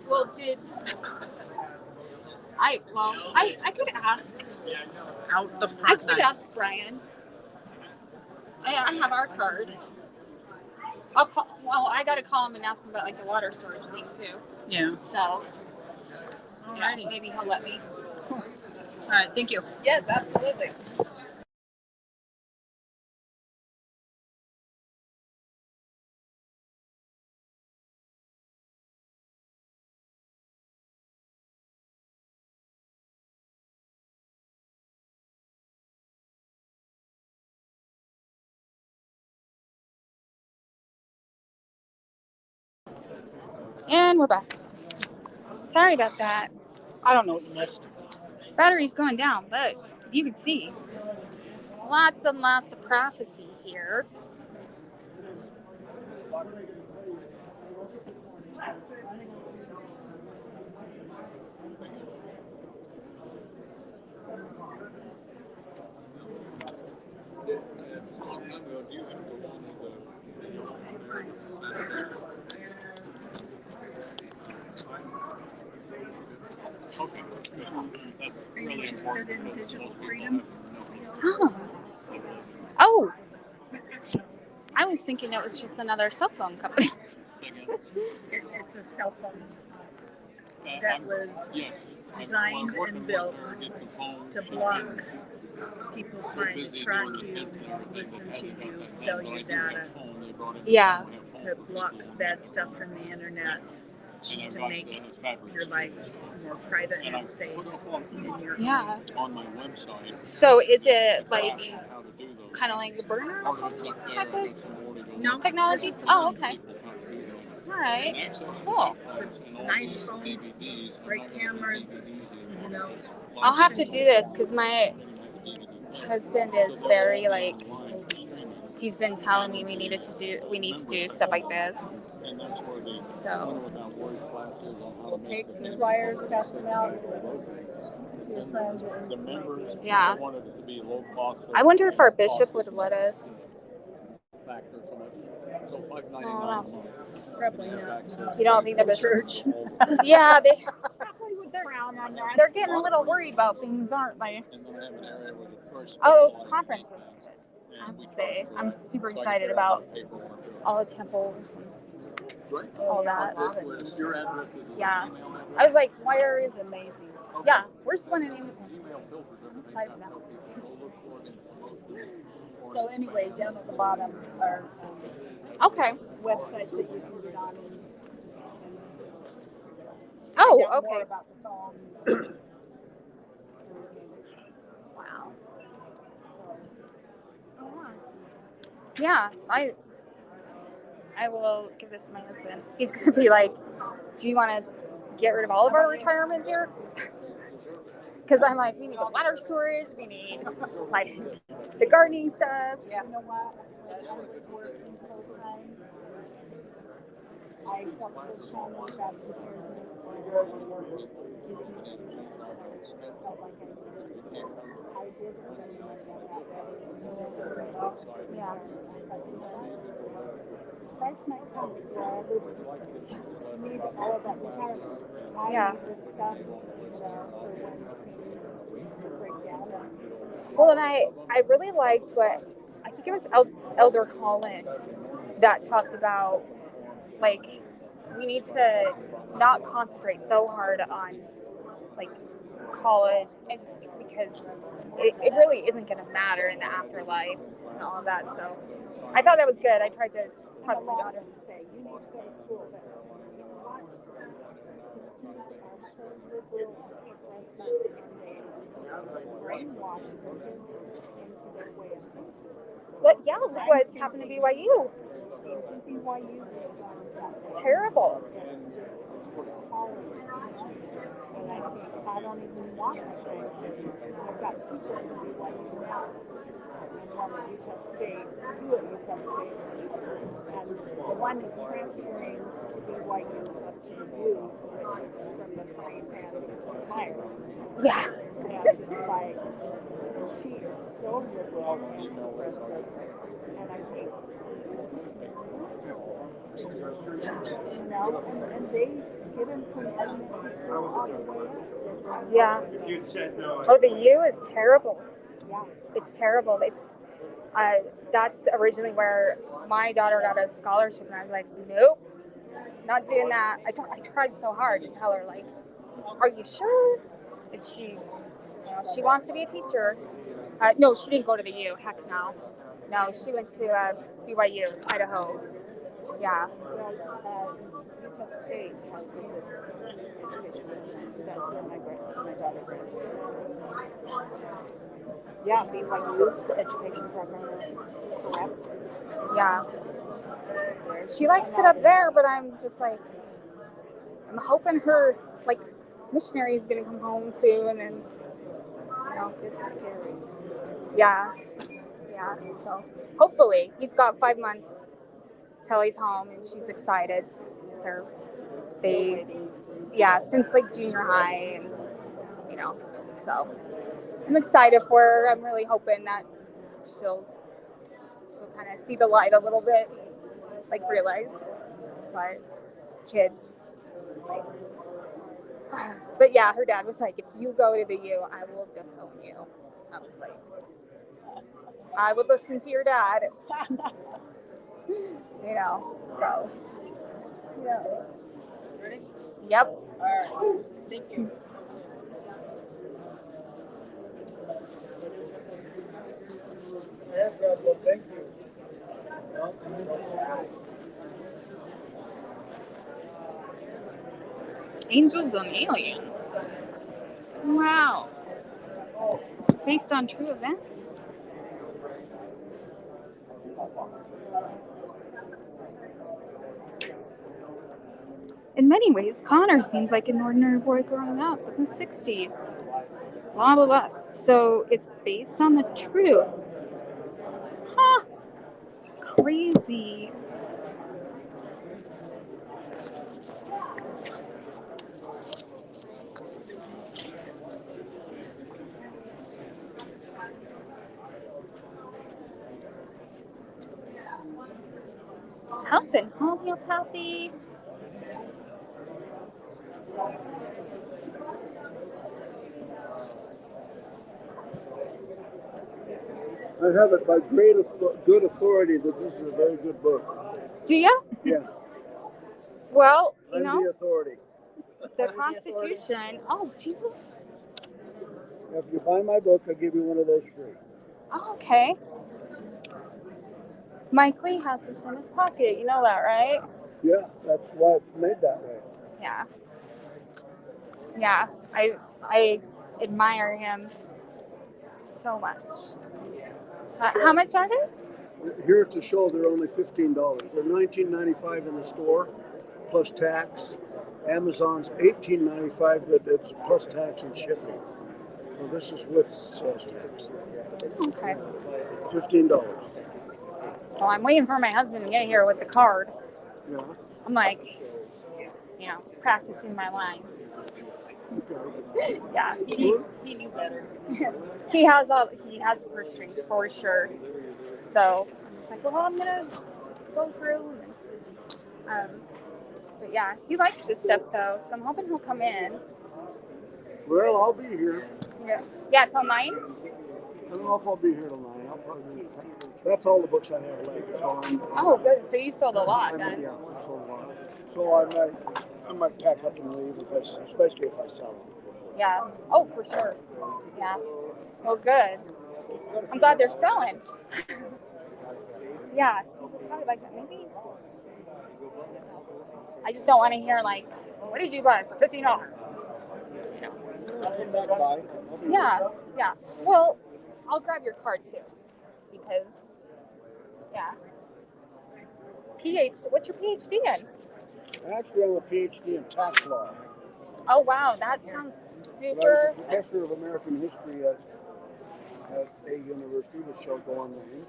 Well, I could ask. Out the I front could knife. ask Brian. I have our card. I'll call. Well, I gotta call him and ask him about like the water storage thing too. Yeah. So, yeah, Alrighty. maybe he'll let me. All right. Thank you. Yes, absolutely. And we're back. Sorry about that. I don't know what you missed. Battery's going down, but you can see lots and lots of prophecy here. Okay, that's really important. in digital freedom? Oh, I was thinking it was just another cell phone company. It's a cell phone that was designed and built to block people trying to track you, listen to you, sell you data, Yeah. to block bad stuff from the internet, just to make your life more private and safe in your Yeah. on my website. So is it like kind of like the burner type of No, technology? Oh, okay. All right. Cool. it's a nice phone, great cameras, you know. I'll have to do this because my husband is very like, he's been telling me we need to do stuff like this. So We'll take some flyers, pass them out to your friends. yeah, I wonder if our bishop would let us. Probably not. You don't think the bishop? Church. Yeah, they probably would. They're getting a little worried about things, aren't they? Oh, conference was good. I have to say, I'm super excited about all the temples and all that. Yeah, I was like, where is amazing? Yeah, where's the one in Independence? I'm excited for that. So anyway, down at the bottom are Okay. websites that you can get on and Oh, find out more okay. about the phones. Wow. So, Yeah, I will give this to my husband. He's gonna be like, do you want to get rid of all of our retirement here? Because I'm like, we need the water storage, we need like the gardening stuff. you know what? When I was working full time, I felt so strongly about preparedness for felt like I did spend money on that day. Yeah. But you know what? Christ might come before I ever need all of that retirement. I Yeah. need this stuff, for when things break down. Well, and I really liked what, I think it was Elder Holland that talked about, like, we need to not concentrate so hard on, like, college, and because it really isn't going to matter in the afterlife and all of that. So I thought that was good. I tried to talk to my daughter. Say, you need to go to school, but you know what? The students are so liberal and progressive, and they brainwash the kids into their way of thinking. But yeah, look what's happened to BYU. BYU is one It's terrible. that's just appalling. And I think I don't even want my grandkids. I've got 2 going to BYU now, and 1 at Utah State, 2 at Utah State. And the one is transferring to BYU up to the U, which is from the frying pan to the fire. Yeah. And it's like, and she is so liberal and progressive. And I think, and they get them from elementary school all the way up. Yeah. Oh, the U is terrible. Yeah. It's terrible. That's originally where my daughter got a scholarship, and I was like, nope, not doing that. I tried so hard to tell her, like, are you sure? And she wants to be a teacher. No, she didn't go to the U. Heck no. No, she went to BYU, Idaho. Yeah. Well, Utah State has a good education program too. That's where my daughter graduated. Yeah, BYU's education program is correct. Yeah. She likes it up there, but I'm just like, I'm hoping her, like, missionary is going to come home soon, and, it's scary. Yeah. So hopefully he's got 5 months till he's home, and she's excited. Since like junior high, and so I'm excited for her. I'm really hoping that she'll kind of see the light a little bit, like realize, but kids, like, but yeah, her dad was like, if you go to the U, I will disown you. I was like, I would listen to your dad. So. Yeah. Ready? Yep. All right. Thank you. Thank you. Angels and Aliens. Wow. Based on true events? In many ways, Connor seems like an ordinary boy growing up in the 60s. Blah, blah, blah. So it's based on the truth. Huh. Crazy. Health and homeopathy. I have it by good authority that this is a very good book. Do you? Yeah. Well, I'm the authority. the Constitution. Oh, do you? If you buy my book, I'll give you one of those free. Oh, okay. Mike Lee has this in his pocket. You know that, right? Yeah, that's why it's made that way. Yeah. Yeah. I admire him so much. How much are they? Here at the show, they're only $15. They're $19.95 in the store, plus tax. Amazon's $18.95, but it's plus tax and shipping. So this is with sales tax. Okay. $15. Well, I'm waiting for my husband to get here with the card. Yeah. I'm like, practicing my lines. Yeah, He knew better. he has the purse strings for sure. So I'm just like, well, I'm gonna go through. But yeah, he likes this stuff though, so I'm hoping he'll come in. Well, I'll be here. Yeah, till 9. I don't know if I'll be here till 9. I'll probably. That's all the books I have left. So Oh, good. So you sold a lot then. Yeah, I sold a lot. So I might pack up and leave, especially if I sell them. Yeah. Oh, for sure. Yeah. Well, good. I'm glad they're selling. Yeah. Probably like that. Maybe. I just don't want to hear like, what did you buy for $15? I'll come back by. Yeah. Yeah. Well, I'll grab your card too, because yeah. What's your PhD in? Actually, I'm a PhD in tax law. Oh wow, that sounds super. I was a professor of American history at a university that shall go unnamed.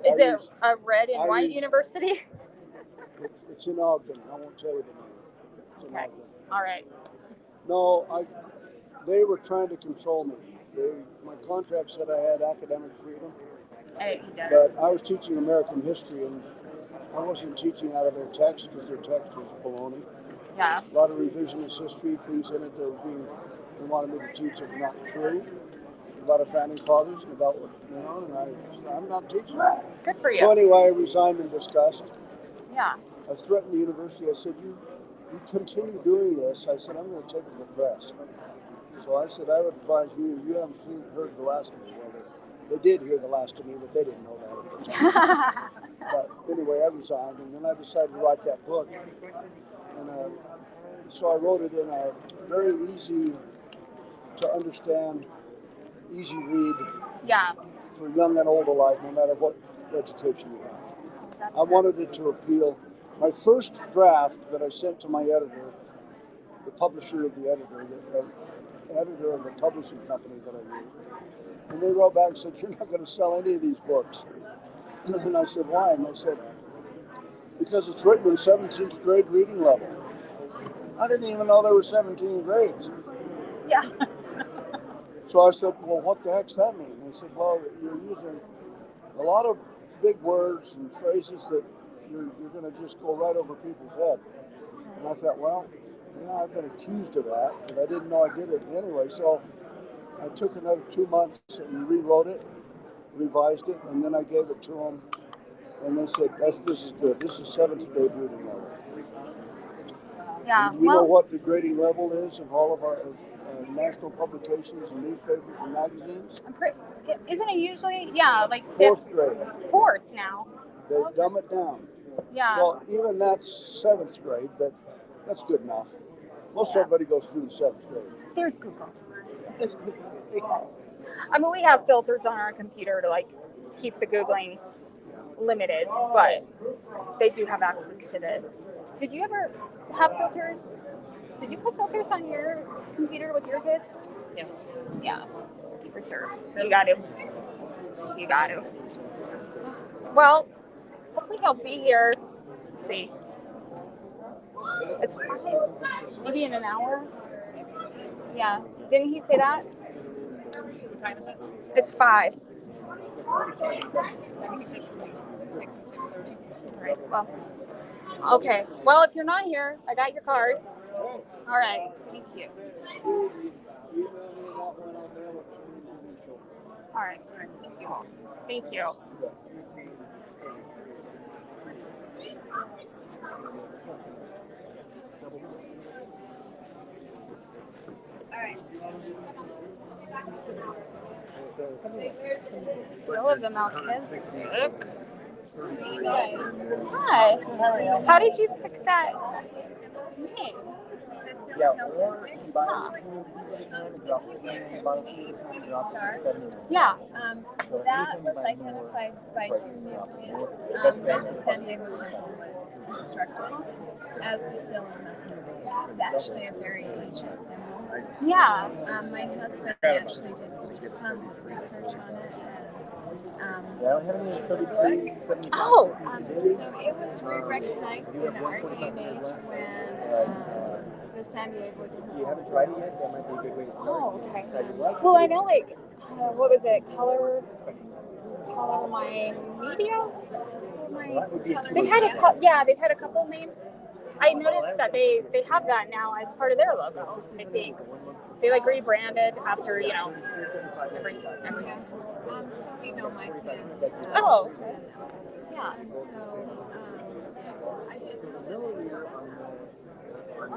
Is it a red and white university? It's in Ogden. I won't tell you the name. Okay. All right. No, they were trying to control me. My contract said I had academic freedom. But I was teaching American history, and I wasn't teaching out of their text because their text was baloney. Yeah. A lot of revisionist history, things in it that they wanted me to teach that were not true about our founding fathers and about what went on, and I'm not teaching that. Good for you. So anyway, I resigned in disgust. Yeah. I threatened the university. I said, you continue doing this. I said, I'm going to take it to the press. So I said, I would advise you haven't heard the last of me. Well, they did hear the last of me, but they didn't know that at the time. But anyway, I resigned, and then I decided to write that book. And so I wrote it in a very easy to understand, easy read for young and old alike, no matter what education you have. I wanted it to appeal. My first draft that I sent to my editor, the publisher of the editor, the editor of the publishing company that I used, and they wrote back and said, you're not going to sell any of these books. And I said, why? And they said, because it's written in 17th grade reading level. I didn't even know there were 17 grades. Yeah. So I said, well, what the heck's that mean? They said, well, you're using a lot of big words and phrases that you're going to just go right over people's head. And I thought, well, I've been accused of that, but I didn't know I did it anyway. So I took another 2 months and rewrote it, revised it, and then I gave it to them. And they said, this is good. This is 7th grade reading level. Yeah. You know what the grading level is of all of our national publications and newspapers and magazines? Isn't it usually, like 4th grade. 4th now. They dumb it down. Yeah. So even that's 7th grade, but that's good enough. Most everybody goes through the 7th grade. There's Google. I mean, we have filters on our computer to keep the Googling limited, but they do have access to the. Did you ever have filters? Did you put filters on your computer with your kids? Yeah. Yeah, for sure. You got to. Well, hopefully he'll be here. Let's see. It's 5. Maybe in an hour. Yeah. Didn't he say that? What time is it? It's 5. I think he said between 6 and 6:30. All right. Well. Okay. Well, if you're not here, I got your card. All right. Thank you. All right. Thank you. Thank you. All right. Seal of the Melchizedek. Hi. How did you pick that name? The seal of Melchizedek. So if you went to the Pointing Star, that was identified by when the San Diego Temple was constructed as the seal of Melchizedek. It's actually a very ancient symbol. Yeah. My husband actually did tons of research on it, Oh, So it was recognized in our day and age when the San Diego diplomas. oh, okay. Well, I know, like, what was it? Color My Media? They've had they've had a couple names. I noticed that they have that now as part of their logo. I think they like rebranded after every. So we know my kid. Oh, okay. Yeah. And so I did tell them.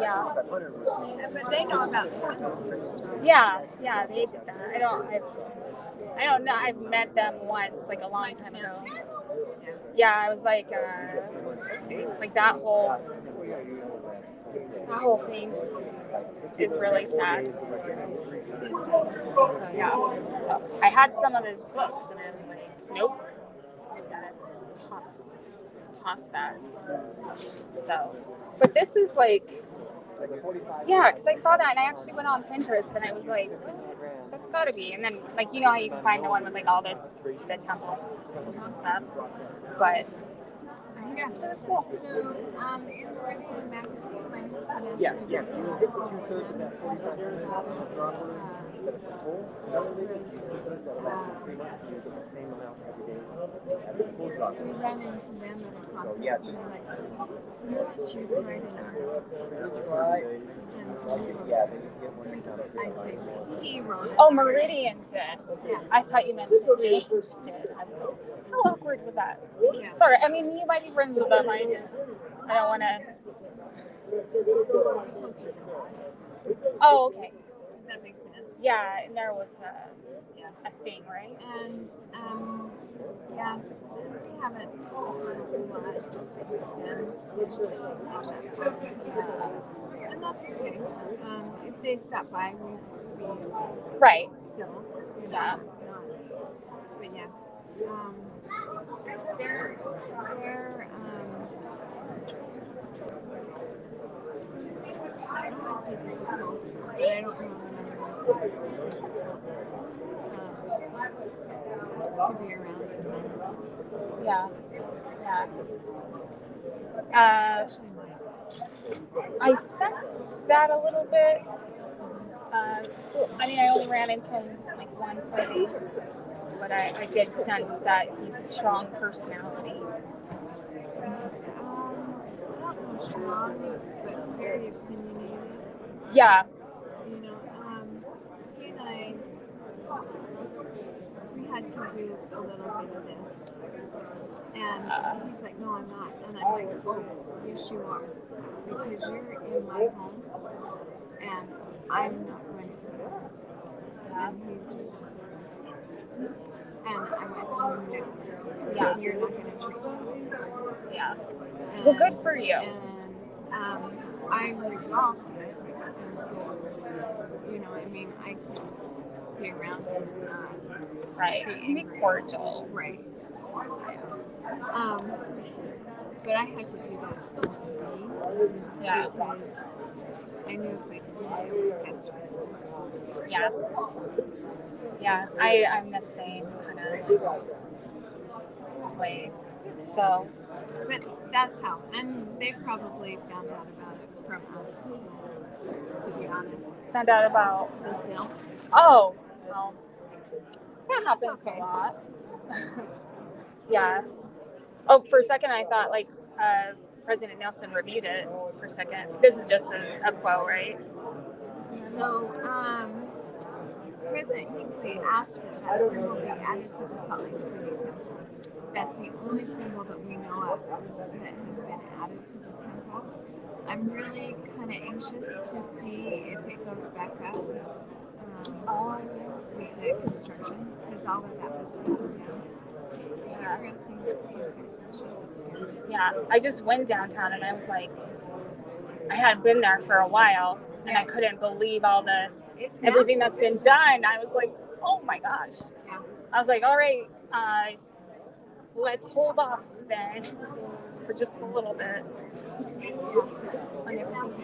Yeah. But they know about the Yeah, they did that. I don't know. I've met them once, like a long time ago. Yeah, I was like that whole thing is really sad. So yeah. So I had some of his books, and I was like, nope, gotta toss that. So, but this is like, yeah, because I saw that, and I actually went on Pinterest, and I was like, that's gotta be. And then, like, you know how you can find the one with like all the temples and stuff, but I think that's really cool. So, in Mormon magazine, my husband actually we ran into them at a conference, and they're like, what you write in our and so I say, he wrote it. Oh, Meridian did. Yeah. I thought you meant James did. I was like, how awkward was that? Yeah. Sorry, I mean, you might be friends with them. I don't want to. Oh, okay. Does that make sense? Yeah, and there was a thing, right? And yeah, we haven't had a whole lot of them since and that's okay. If they stop by, we right. So yeah. But yeah, they're I don't want to say difficult, but I don't know to be around at times. Yeah. I sensed that a little bit. I mean, I only ran into him like once, I think, but I did sense that he's a strong personality. Not strong, but very opinionated. Yeah. You know, he and I, we had to do a little bit of this. And he's like, no, I'm not. And I'm like, oh, yes, you are. Because you're in my home, and I'm not going to put up with this. And he just went, and I went, oh, no. Yeah. You're not going to treat me. Yeah. Well, good for you. And I resolved it. And so, you know, I mean, I can be around him. Right. Be cordial. Right. But I had to do that for me. Yeah. Because I knew if I didn't, I would fester. Yeah. Yeah. I'm the same kind of way. So. But that's how. And they probably found out about it from us, to be honest. Found out about the sale. Oh. Well, that happens a lot. Yeah. Oh, for a second I thought like President Nelson reviewed it for a second. This is just a quote, right? So, President Hinckley asked that symbol be added to the Salt Lake City temple. That's the only symbol that we know of that has been added to the temple. I'm really kind of anxious to see if it goes back up with the construction, because all of that was taken down. So it'll be interesting to see if it shows up again. Yeah, I just went downtown and I was like, I hadn't been there for a while, and I couldn't believe all the everything that's been done. I was like, oh my gosh. Yeah. I was like, all right, let's hold off then for just a little bit. It's massive.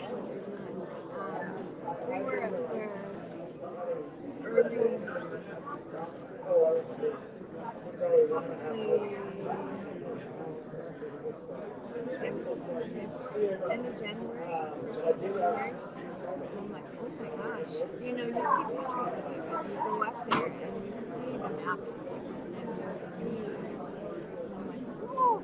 We were up there early end of January, first of February. I'm like, oh my gosh. You know, you see pictures of it, but you go up there and you see the massive and you see, and I'm like, oh.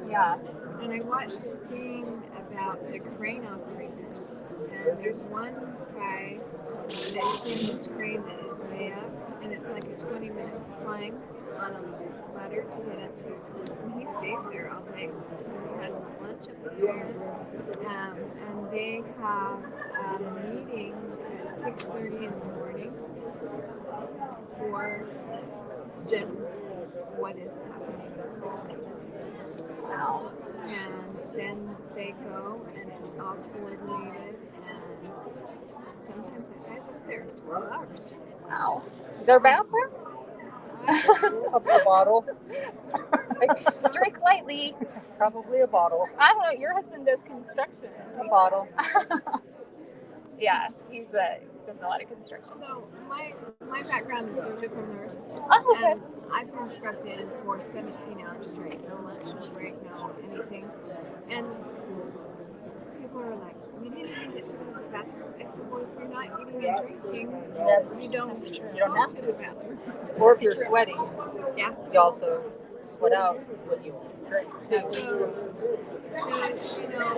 Yeah. And I watched a thing about the crane operators, and there's one guy that's in this crane that is way up, and it's like a 20-minute climb on a ladder to get up to, and he stays there all day. So he has his lunch up there, and they have a meeting at 6:30 in the morning for just what is happening. Wow. And then they go, and it's all coordinated, and sometimes that guy's up there $12. Wow. Is there a bathroom? A bottle. Drink lightly. Probably a bottle. I don't know. Your husband does construction. A bottle. Yeah, he's does a lot of construction. So my background is surgical nurse. Oh, okay. And I've been scrubbed in for 17 hours straight, no lunch, no break, no anything. And people are like, "We didn't even get to go to the bathroom." I said, "Well, if you're not eating and drinking, you don't have to the bathroom." Or if you're sweating, Yeah. you also sweat out when you drink too. So you know,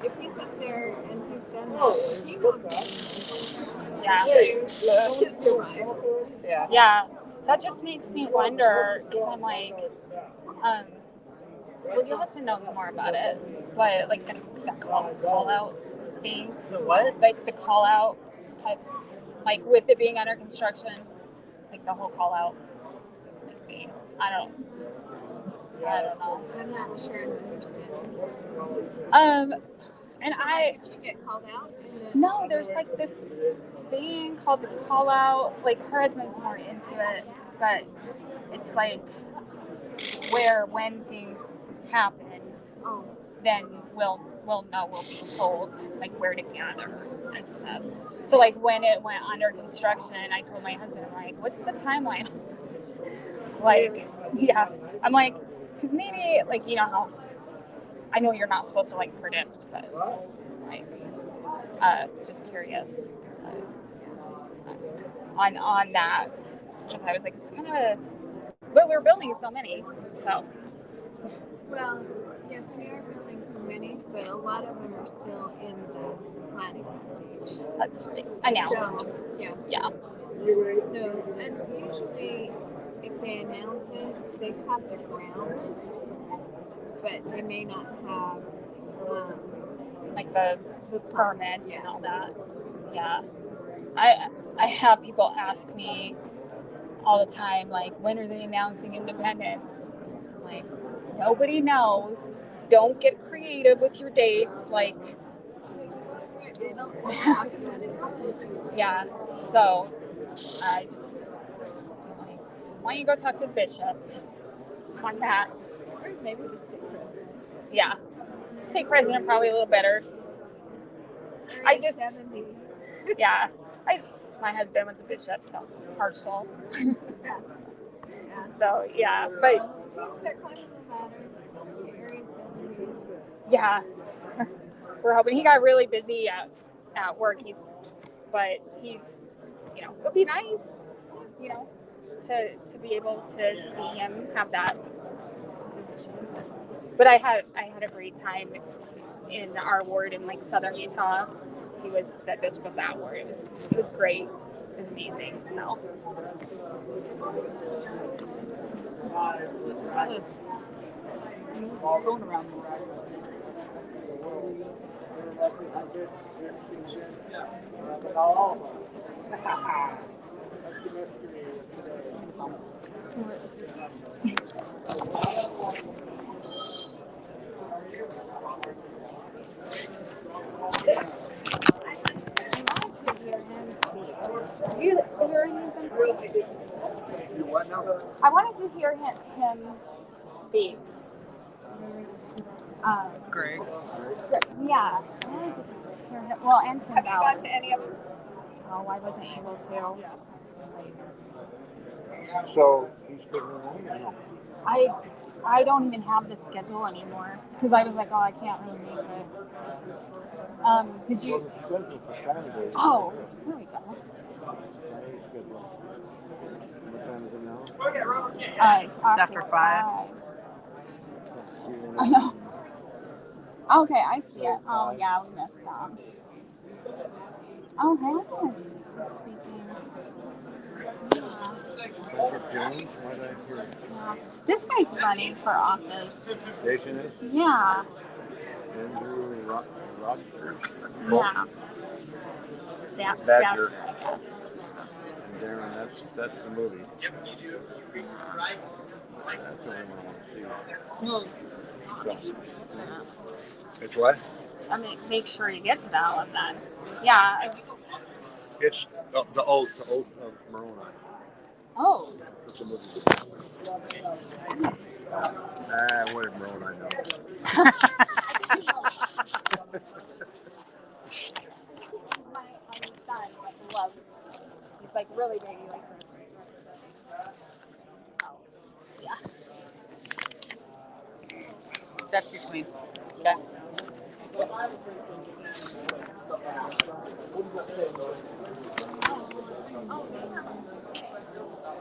if he's up there and he's done that, he knows. Yeah. He'll survive. Yeah. Yeah. That just makes me wonder, because I'm like, well, your husband knows more about it, but like the call out thing. The what? Like the call out type, like with it being under construction, like the whole call out like thing. I don't know. I'm not sure I understand. And So, like, if you get called out, no, there's like this thing called the call out. Like her husband's more into it, but it's like where when things happen, then we'll know, we'll be told like where to gather and stuff. So like when it went under construction, I told my husband, I'm like, what's the timeline? Like, yeah, I'm like, because maybe like, you know how I know you're not supposed to like predict, but like just curious on that, because I was like, it's kind of, but we're building so many, so. Well, yes, we are building so many, but a lot of them are still in the planning stage. That's right. Announced. So, yeah. Yeah. So, and usually, if they announce it, they have the ground, but they may not have like the permits and all that. Yeah. I have people ask me all the time, like, when are they announcing independence? I'm like, nobody knows. Don't get creative with your dates. Like, yeah. So I just like, why don't you go talk to the bishop on that? Or maybe the stake president. Yeah. Stake president probably a little better. I just 70. Yeah. My husband was a bishop, so partial. Yeah. So yeah, but You start climbing the ladder. Area 70. yeah, we're hoping. He got really busy at work. But he's, you know, it'd be nice, you know, to be able to see him have that position. But I had a great time in our ward in like southern Utah. He was the bishop of that ward. It was great. It was amazing. So. All going around. But not all of us. That's the mystery of I wanted to hear him speak. Greg. Yeah. I wanted to hear him. Well, and Tim Have you Ballard. got to any of them? Oh, I wasn't able to. So he's putting it on or no? I don't even have the schedule anymore because I was like, oh, I can't really make it. Did you? Well, the schedule for Saturday. is Oh, right here we go. there. Saturday's schedule. What time is it now? It's It's after 5. I know. Okay, I see it. Oh, yeah, we missed Oh, Hannah is speaking. Patrick Jones? Why did I hear it? Yeah. This guy's running for office. Jason is? Yeah. Andrew Rogers? Yeah. Badger. I guess. And Darren, that's the movie. That's the one I want to see. It's what? I mean, make sure you get to that one then. Yeah. It's the oath of Moroni. Oh. That's the movie. What did Moroni know? My son loves. He's like really big. He likes yeah. That's between. Okay.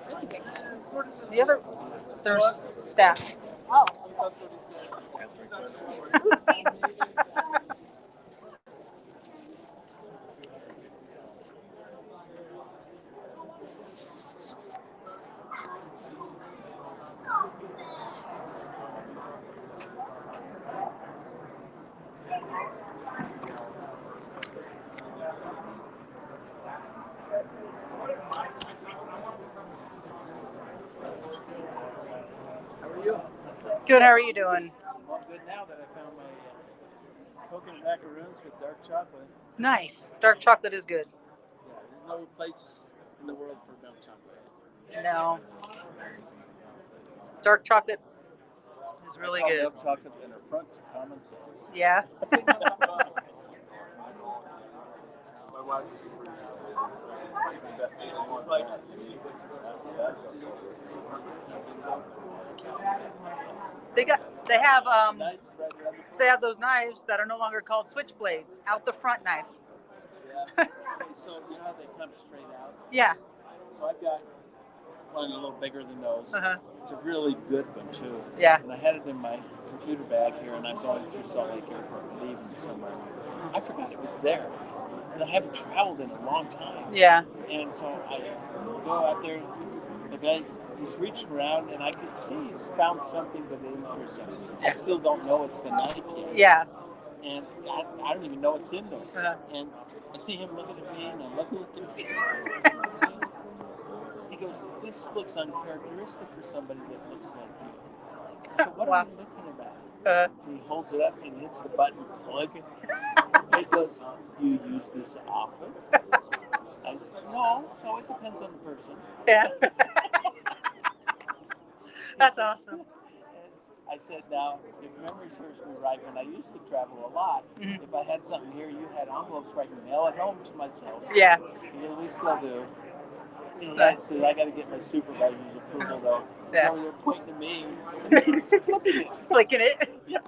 Really big. The other, there's staff. Oh. Good, how are you doing? Well, good now that I found my coconut macaroons with dark chocolate. Nice. Dark chocolate is good. Yeah, there's no place in the world for dark chocolate. No. Dark chocolate is really good. Dark chocolate in her front to common sense. Yeah. My wife They have those knives that are no longer called switchblades. Out the front knife. Yeah. Okay, so you know how they come straight out? Yeah. So I've got one a little bigger than those. Uh-huh. It's a really good one too. Yeah. And I had it in my computer bag here, and I'm going through Salt Lake Airport, leaving somewhere. I forgot it was there, and I haven't traveled in a long time. Yeah. And so I go out there. The guy, he's reaching around, and I could see he's found something that interests him. I still don't know it's the knife yet. Yeah. And I don't even know what's in there. Uh-huh. And I see him looking at me, and I'm looking at this. He goes, "This looks uncharacteristic for somebody that looks like you." I said, "What are you looking about?" He holds it up and hits the button, click it. He goes, "Do you use this often?" I said, No, it depends on the person. Yeah. That's awesome. I said, now, if memory serves me right, when I used to travel a lot, if I had something here, you had envelopes where I could mail it home to myself. Yeah. We still do. He says, I got to get my supervisor's approval, though. Yeah. So they're pointing to me, and he keeps flipping it. Flicking it? Yeah.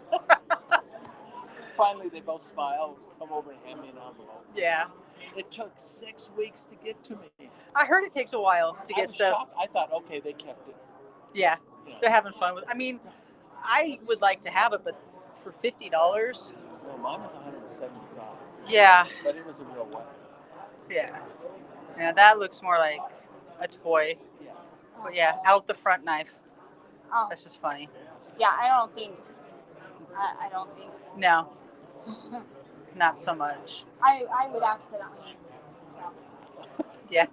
Finally, they both smile, come over and hand me an envelope. Yeah. It took 6 weeks to get to me. I heard it takes a while to get stuff. Shocked. I thought, okay, they kept it. Yeah. You know. They're having fun with it. I mean, I would like to have it, but for $50. Well, mine was $175. Yeah. But it was a real weapon. Yeah. Yeah, that looks more like a toy. Yeah. But yeah, out the front knife. Oh. That's just funny. Yeah, I don't think. No. Not so much. I would accidentally. Yeah.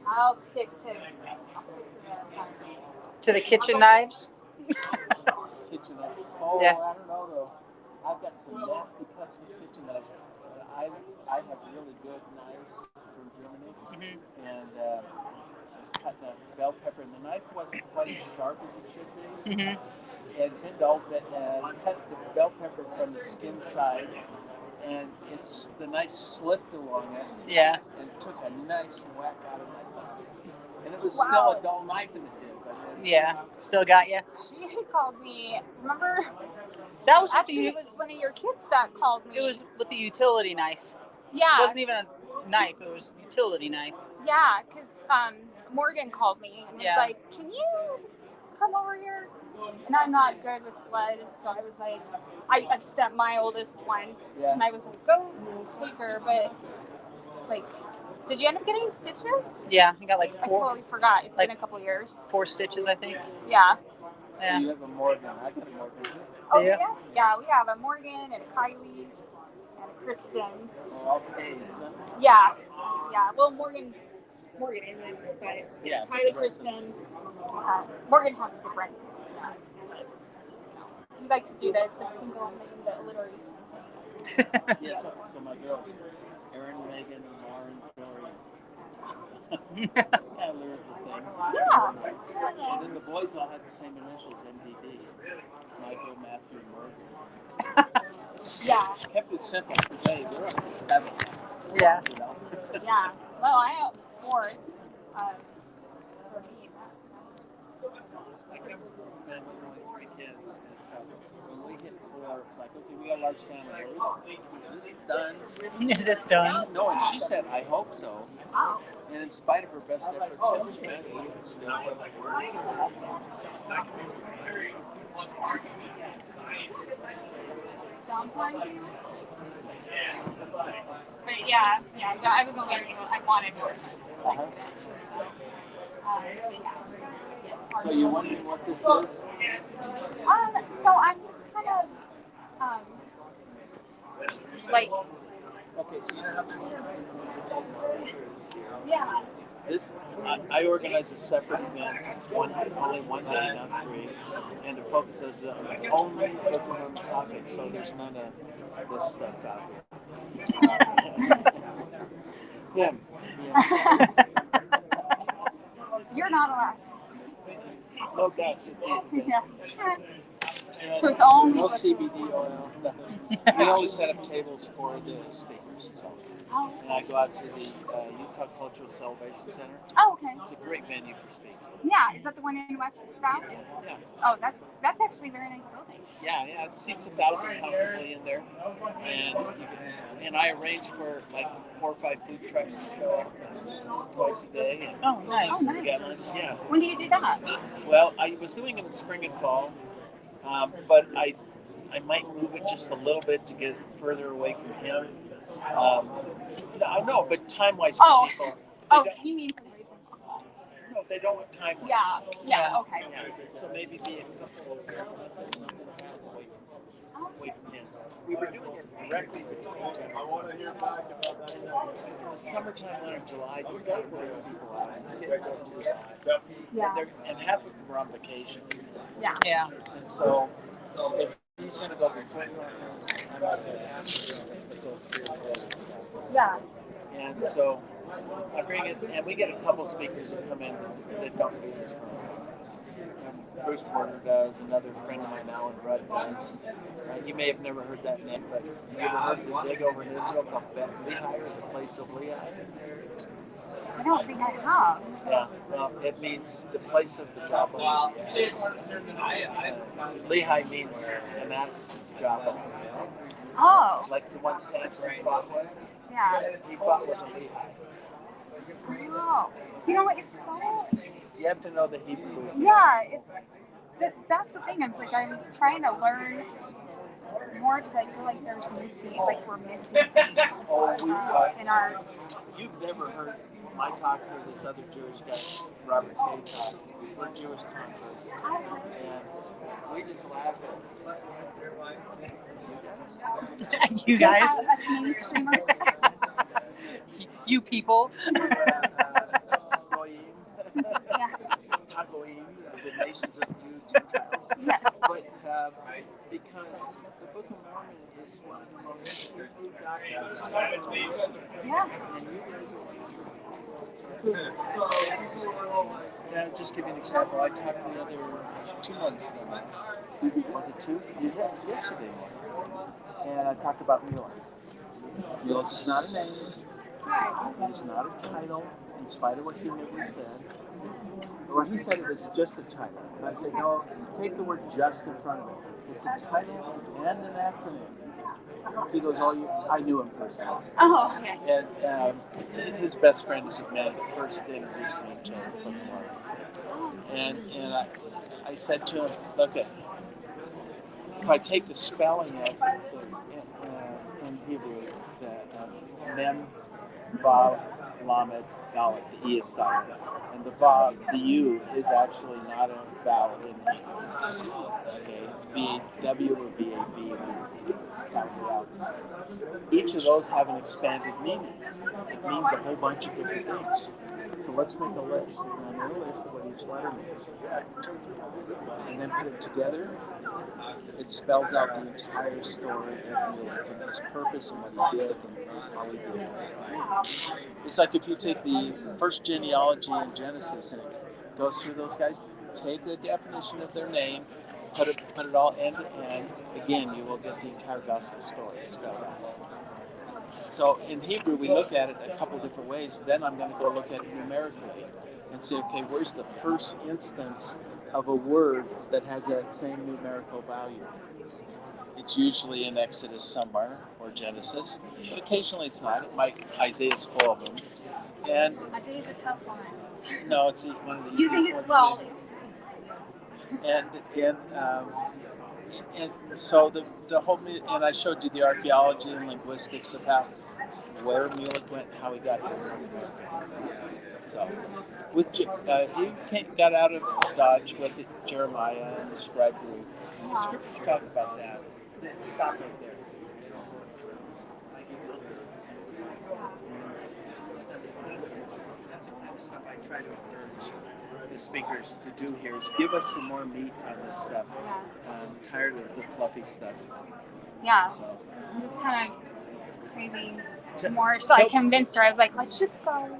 I'll stick to the kitchen knives. Kitchen knife. Oh, yeah. I don't know though. I've got some nasty cuts with kitchen knives. I have really good knives from Germany, and I was cutting a bell pepper, and the knife wasn't quite as sharp as it should be. And I was cutting the bell pepper from the skin side, and the knife slipped along it. Yeah. And took a nice whack out of my thumb. And it was still a dull knife in the dip. But Yeah, still got you. She had called me. Remember? That was with Actually, it was one of your kids that called me. It was with the utility knife. Yeah. It wasn't even a knife. It was a utility knife. Yeah, because Morgan called me and was Yeah. like, "Can you come over here?" And I'm not good with blood, so I was like, I sent my oldest one, Yeah. and I was like, "Go take her," but like, did you end up getting stitches? Yeah, I got like I 4, totally forgot. It's like been a couple years. 4 stitches, I think. Yeah. So you have a Morgan. I got a Morgan too. Oh yeah. Yeah, we have a Morgan and a Kylie and a Kristen. Oh, all paid, son. Yeah. Yeah. Well, Morgan isn't, but Yeah. Kylie, Kristen, Morgan has a different. Yeah. But, we like to do the single name, the alliteration thing. Yeah. So my girls, Erin, Megan, Lauren, Dory. Yeah, lyrical thing. Yeah. And then the boys all had the same initials, MDD. Michael, Matthew, and Morgan. Yeah. Kept it simple. Today we're up to 7. Yeah. You know? Yeah. Well, I have 4. For me. I come from a family with only 3 kids, and so when we hit 4, it's like, okay, we got a large family. Is this done? Is this done? No, and she said, I hope so. And in spite of her best efforts, it's been years. Sounds like you. But yeah, I was only, I wanted more. So you're wondering what this is? So I'm just kind of, like. Okay, so you know how this is? Yeah. This, I organize a separate event. It's only one day, not 3, and it focuses only Book of Mormon topics. So there's none of this stuff out here. Him. You're not allowed. No gas at these events. Yeah. So it's only no CBD oil. Nothing. We only set up tables for the speakers. So. And I go out to the Utah Cultural Celebration Center. Oh, okay. It's a great venue for speaking. Yeah, is that the one in West Valley? Yeah. Oh, that's actually a very nice building. Yeah, it seats 1,000 comfortably in there, and I arrange for like 4 or 5 food trucks to show up twice a day. And oh, nice. We got lunch. Yeah. When do you do that? Well, I was doing it in spring and fall, but I might move it just a little bit to get further away from him. No, but time-wise for people. You mean for reason? No, they don't want time-wise. Yeah, okay. Yeah. So maybe be a couple away from him. We were doing it directly between generations. In the summertime, in July, there's like 40 people out. It's getting too hot. Yeah. And half of them are on vacation. Yeah. Yeah. And so, if he's going to go to the Prepper Conference, I'm not going to ask him to go through. Yeah. And so I bring it, and we get a couple speakers that come in that don't do this for us. Bruce Porter does, another friend of mine, Alan Rudd, does. You may have never heard that name, but you ever heard of the dig over in Israel called Bet Lehi, or the place of Lehi? I don't think I have. Yeah, well, it means the place of the Jabba. Lehi means Anas's Jabba. Oh. Like the one Samson fought with? Yeah. He fought with a Lehi. Oh. You know what? It's so. You have to know the Hebrew. Yeah, that's the thing. Is like I'm trying to learn more because I feel like we're missing things in our. You've never heard my talks or this other Jewish guy, Robert K. talk. We're Jewish converts, and we just laugh at you guys. A Canadian streamer. You people. Yeah. The nations of Jew Gentiles. Yes. But because the Book of Mormon is one of the most Hebrew documents. Yeah. And you guys are Yeah, just give you an example. I talked the other 2 months ago. Was it 2? Yesterday. And I talked about Mila. Mila is not a name. It is not a title, in spite of what Hugh Nibley said. Well, he said it was just the title. And I said, no, take the word just in front of it. It's the title and an acronym. He goes, I knew him personally. Oh, yes. And his best friend is a man that first introduced me to Book of Mormon. And I said to him, look, if I take the spelling of in Hebrew, the Mem, Vav, Lamed, Dalet, the E is silent. And the Vav, the U, is actually not a vowel in Hebrew. Okay, it's B-A-W or B-A-V. This is sounded out. Each of those have an expanded meaning. It means a whole bunch of different things. So let's make a list. And I made a list of what each letter means. And then put it together. It spells out the entire story of Mulek and his purpose and what he did and how he did it. It's like if you take the first genealogy in Genesis and it goes through those guys, take the definition of their name, put it all end to end. Again, you will get the entire gospel story spelled out. So in Hebrew, we look at it a couple different ways. Then I'm going to go look at it numerically and say, okay, where's the first instance of a word that has that same numerical value? It's usually in Exodus somewhere or Genesis, but occasionally it's not. It might Isaiah's full of them. And Isaiah's a tough one. no, it's one of the You think easiest it's ones. well? And so the whole, and I showed you the archaeology and linguistics of how where Mulek went and how he got here. So he got out of Dodge with Jeremiah and the scribe group. And the scriptures talk about that. Stop right there. That's the kind of stuff I try to encourage the speakers to do here is give us some more meat on this stuff. I'm tired of the fluffy stuff. Yeah. So I'm just kind of craving more. So I convinced her. I was like, let's just go.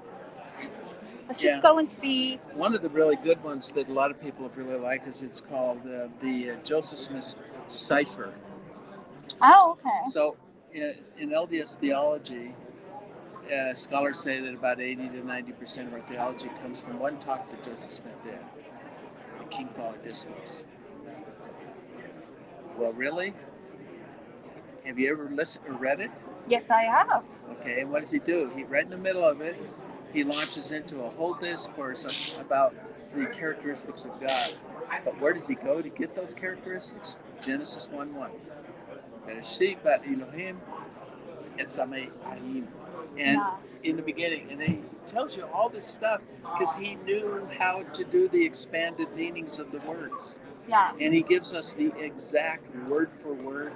Let's just go and see. One of the really good ones that a lot of people have really liked is it's called the Joseph Smith Cipher. Oh, okay. So in LDS theology, scholars say that about 80 to 90% of our theology comes from one talk that Joseph Smith did, the King Fowler Discourse. Well, really? Have you ever listened or read it? Yes, I have. Okay, and what does he do? Right in the middle of it, he launches into a whole discourse about the characteristics of God. But where does he go to get those characteristics? Genesis 1:1. Bereshit Elohim etzamei hayim. And in the beginning, and then he tells you all this stuff because he knew how to do the expanded meanings of the words. Yeah. And he gives us the exact word for word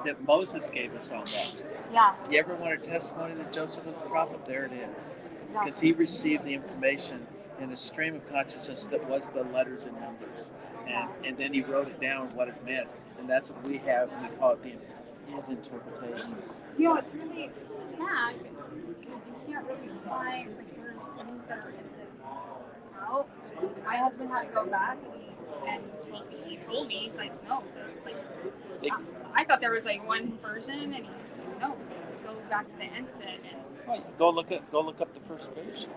that Moses gave us on that. Yeah. You ever want a testimony that Joseph was a prophet? There it is. Because he received the information in a stream of consciousness that was the letters and numbers. And then he wrote it down, what it meant. And that's what we have. We call it his interpretations. You know, it's really sad because you can't really find, like, there's things that are in the out. My husband had to go back and he told me, he's like, no, I thought there was like one version, and he's like, no, go back to the ensign. Well, go look up the first page.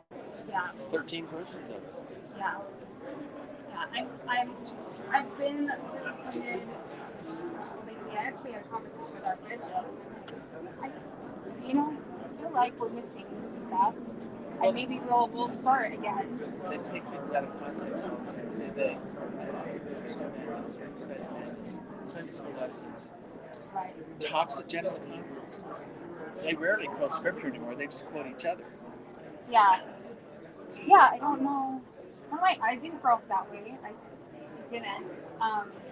Yeah. 13 versions of it. Yeah. Yeah. I've been disappointed lately. I actually had a conversation with our bishop. I feel like we're missing stuff. And maybe we'll start again. They take things out of context all the time. They Christian manuals, website manuals, Sunday school lessons, talks at general conference. They rarely quote scripture anymore. They just quote each other. Yeah. Yeah, I don't know. I didn't grow up that way. I didn't.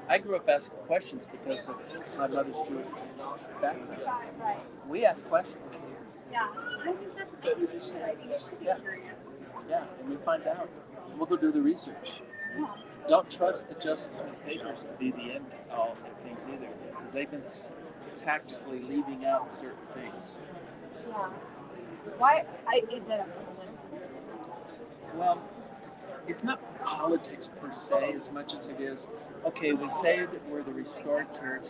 I grew up asking questions because of my mother's Jewish background. Right. We ask questions. Yeah. I think that's what you should. I think you should be curious. Yeah, and we find out. We'll go do the research. Yeah. Don't trust the Joseph Smith papers to be the end all of things either, because they've been tactically leaving out certain things. Yeah. Why is it a political? Well, it's not politics per se as much as it is, okay, we say that we're the restored church.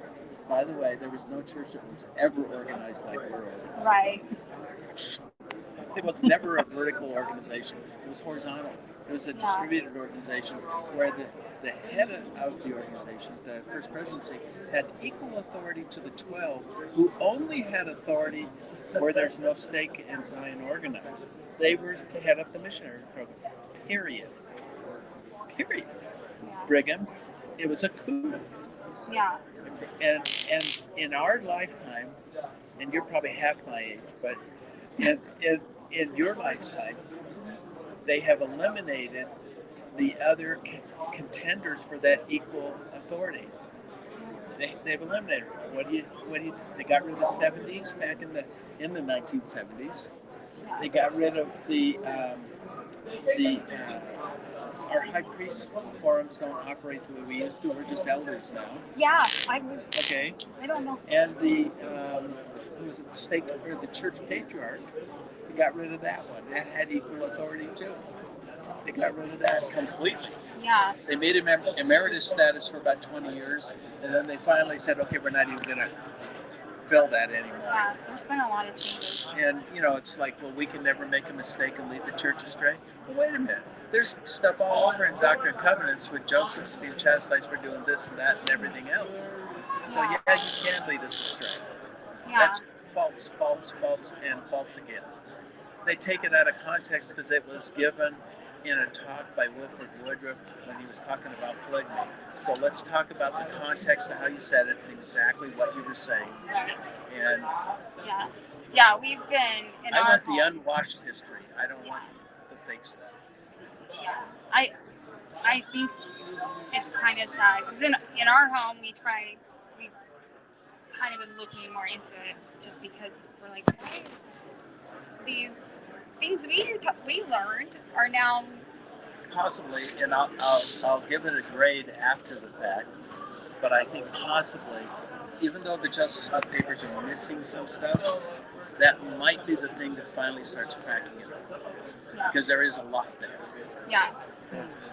By the way, there was no church that was ever organized like we're organized. Right. It was never a vertical organization. It was horizontal. It was a distributed organization where the head of the organization, the First Presidency, had equal authority to the 12, who only had authority where there's no stake in Zion organized. They were to head up the missionary program. Period. Brigham, it was a coup. Yeah. And in our lifetime, and you're probably half my age, but in your lifetime, they have eliminated the other contenders for that equal authority. They've eliminated it. What do you? They got rid of the 70s back in the 1970s. They got rid of our high priest forums don't operate the way we used to. We're just elders now. Yeah, Okay. I don't know. And the who was it, the stake or the church patriarch? They got rid of that one. That had equal authority too. They got rid of that completely. Yeah. They made him emeritus status for about 20 years, and then they finally said, okay, we're not even going to fill that anymore. Yeah, there's been a lot of changes. And, it's like, well, we can never make a mistake and lead the church astray. Well, wait a minute. There's stuff all over in Doctrine and Covenants with Joseph's being chastised for doing this and that and everything else. So, yeah, you can lead us astray. Yeah. That's false, and false again. They take it out of context because it was given in a talk by Wilford Woodruff when he was talking about polygamy. So let's talk about the context of how you said it and exactly what you were saying. Right. And yeah, we've been in I our want home. the unwashed history. I don't want the fake stuff. Yeah, I think it's kind of sad because in our home we've kind of been looking more into it just because we're like, hey, these things we learned are now possibly, and I'll give it a grade after the fact, but I think possibly, even though the Justice Smith papers are missing some stuff, that might be the thing that finally starts cracking it up, because there is a lot there. Yeah.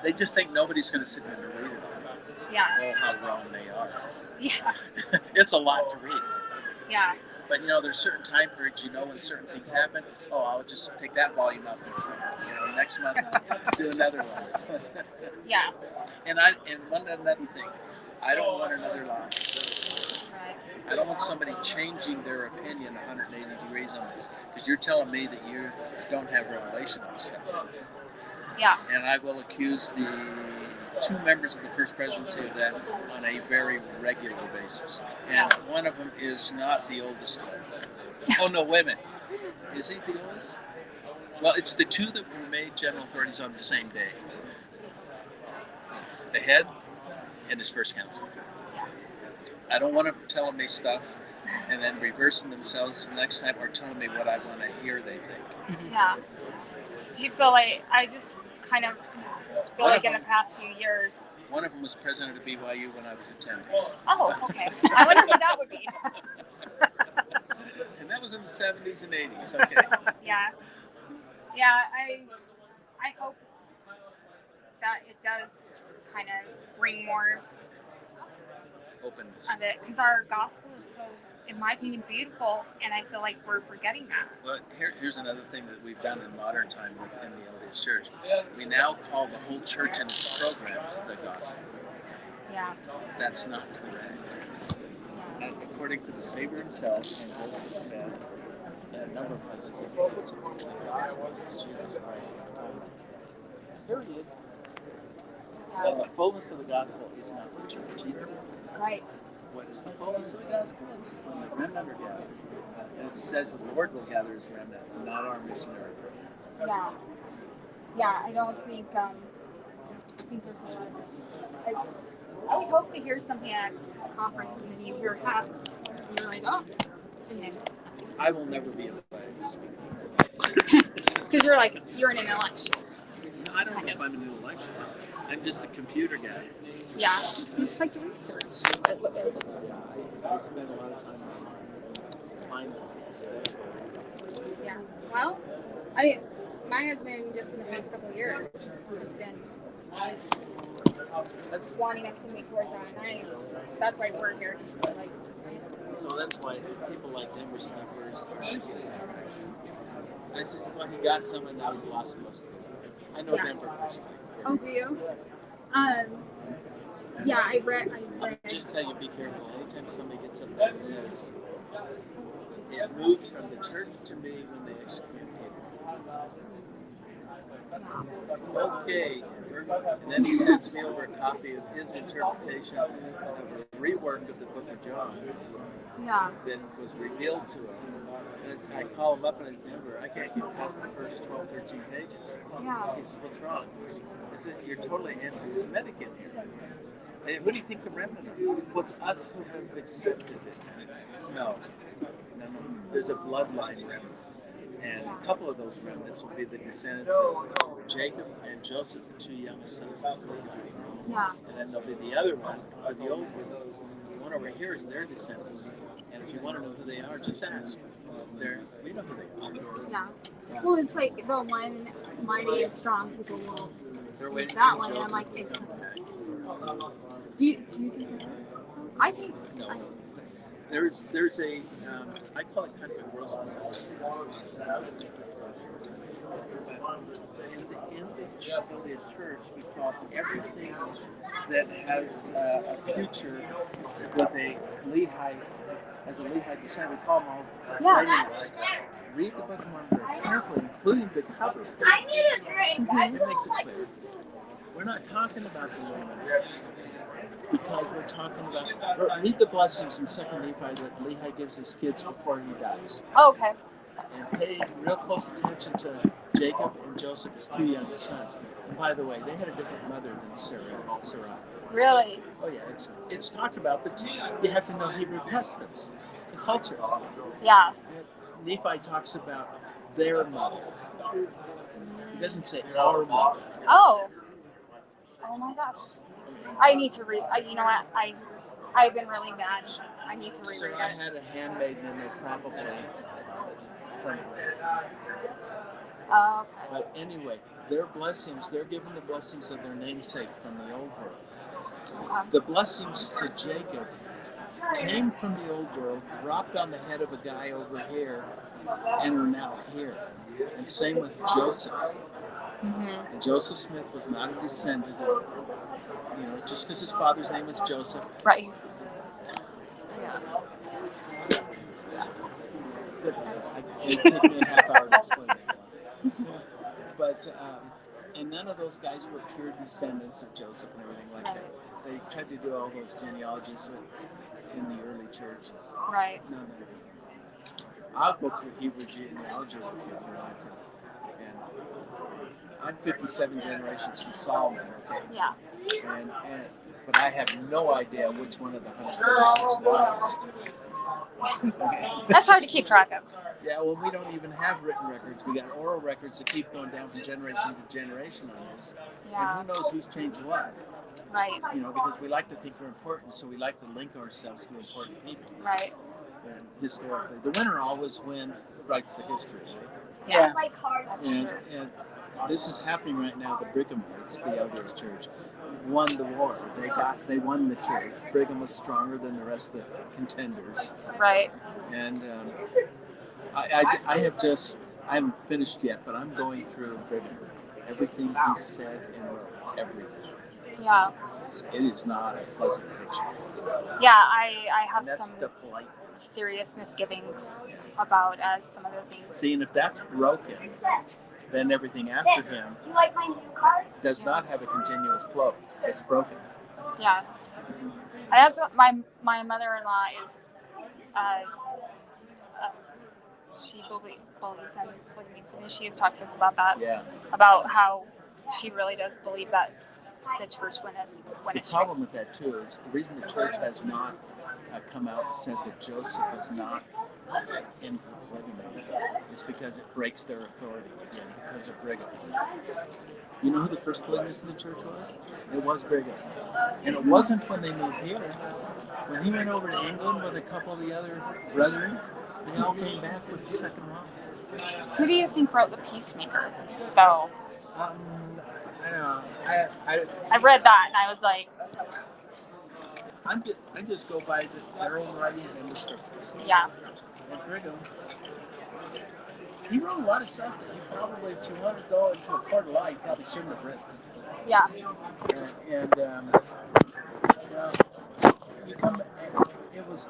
They just think nobody's going to sit there and read it. Yeah. Oh, how wrong they are. Yeah. It's a lot to read. Yeah. But there's certain time periods, when certain things happen. Oh, I'll just take that volume out next month. I'll do another one. Yeah. And another thing, I don't want another lie. Right. I don't want somebody changing their opinion 180 degrees on this, because you're telling me that you don't have revelation on stuff. Yeah. And I will accuse the two members of the First Presidency of that on a very regular basis. And one of them is not the oldest one. Oh, no, wait a minute. Is he the oldest? Well, it's the two that were made general authorities on the same day. The head and his first council. I don't want them telling me stuff and then reversing themselves the next time or telling me what I want to hear they think. Yeah. Do you feel like, I just kind of feel like in the past few years. One of them was president of BYU when I was attending. Oh, okay. I wonder who that would be. And that was in the 70s and 80s, okay. Yeah. Yeah, I hope that it does kind of bring more openness of it, because our gospel is so, in my opinion, beautiful, and I feel like we're forgetting that. Well, here's another thing that we've done in modern time in the LDS Church. We now call the whole church and its programs the gospel. Yeah. That's not correct. According to the Savior himself and Joseph Smith, and a number of places, the gospel is Jesus Christ. Period. And the fullness of the gospel is not the church either. Right. What is the fullness of the gospel? It's when the remnant are gathered. And it says the Lord will gather his remnant, not our missionary program. Yeah. Yeah, I don't think, I think there's a lot of, I always hope to hear something at a conference and then you hear half and you're like, oh, and then I will never be invited to speak. because you're in an election. No, I don't know if I'm an intellectual. I'm just a computer guy. Yeah, you just like to research what it looks like. I spend a lot of time online finding things. Yeah, well, I mean, my husband just in the past couple of years has been wanting us to make tours on, and that's why we're here. So that's why people like him were first started this interaction. I said, well, he got some and now he's lost most of it. I know Yeah. Denver personally. Oh, do you? Yeah, I read. Just tell you, be careful. Anytime somebody gets up there and says, it moved from the church to me when they excommunicated me. Okay, Denver. And then he sends me over a copy of his interpretation of a rework of the book of John that was revealed to him. And I call him up and I said, Denver, I can't get past the first 12, 13 pages. Yeah. He says, what's wrong? I said, you're totally anti-Semitic in here. And who do you think the remnant are? Well, it's us who have accepted it. No. There's a bloodline remnant. And a couple of those remnants will be the descendants of Jacob and Joseph, the two youngest sons of Levi. Yeah. And then there'll be the other one for the old world. The one over here is their descendants. And if you want to know who they are, just ask. We know who they are. Yeah. Well, it's like the one mighty and strong people will They're use waiting that for one, and I'm Joseph like, to come back. do you think it is? I think. No. There's a, I call it kind of a gross in the LDS Church, we call everything that has a future with a Lehi, as a Lehi descent, we call them all Lamanites. Read the Book of Mormon very carefully, including the cover. I need a drink. It makes it clear. We're not talking about the Lamanites. Because we're talking about, read the blessings in 2 Nephi that Lehi gives his kids before he dies. Oh, okay. And pay real close attention to Jacob and Joseph, his two youngest sons. And by the way, they had a different mother than Sarah. Really? Oh yeah, it's talked about, but you have to know Hebrew customs, the culture. Yeah. Nephi talks about their mother. He doesn't say our mother. Oh. Oh my gosh. I need to read. You know what? I've been really mad. I need to reread So I had a handmaiden in there probably. Oh, okay. But anyway, their blessings, they're given the blessings of their namesake from the old world. Okay. The blessings to Jacob came from the old world, dropped on the head of a guy over here, and are now here. And same with Joseph. Mm-hmm. And Joseph Smith was not a descendant of, just because his father's name is Joseph. Right. Yeah. It took me a half hour to explain it. But, and none of those guys were pure descendants of Joseph and everything like that. They tried to do all those genealogies in the early church. Right. None of them. I'll go through Hebrew genealogy with you if you want to. And I'm 57 generations from Solomon, okay? Yeah. But I have no idea which one of the 136 wives. That's hard to keep track of. Yeah, well, we don't even have written records. We got oral records that keep going down from generation to generation on this. Yeah. And who knows who's changed what? Right. Because we like to think we're important, so we like to link ourselves to important people. Right. And historically, the winner always writes the history, right? Yeah. And this is happening right now. The Brighamites, the LDS Church, won the war. They won the church. Brigham was stronger than the rest of the contenders. Right. And I haven't finished yet, but I'm going through Brigham. Everything he said and wrote, everything. Yeah. It is not a pleasant picture. Yeah, I have some the polite serious misgivings about some of the things. See, and if that's broken, then everything after him does not have a continuous flow. It's broken. Yeah. That's what my mother-in-law is. She believes in polygamy, and she has talked to us about that. Yeah. About how she really does believe that the church, when it's the problem with that too is the reason the church has not come out and said that Joseph was not in polygamy is because it breaks their authority again because of Brigham. You know who the first polygamist in the church was? It was Brigham. And it wasn't when they moved here. When he went over to England with a couple of the other brethren, they all came back with the second wife. Who do you think wrote The Peacemaker, though? I don't know. I read that and I was like, I just go by their own writings and the scriptures. Yeah. And Brigham, he wrote a lot of stuff that he probably, if you want to go into a court of law, you probably shouldn't have written. Yeah. And you come. It was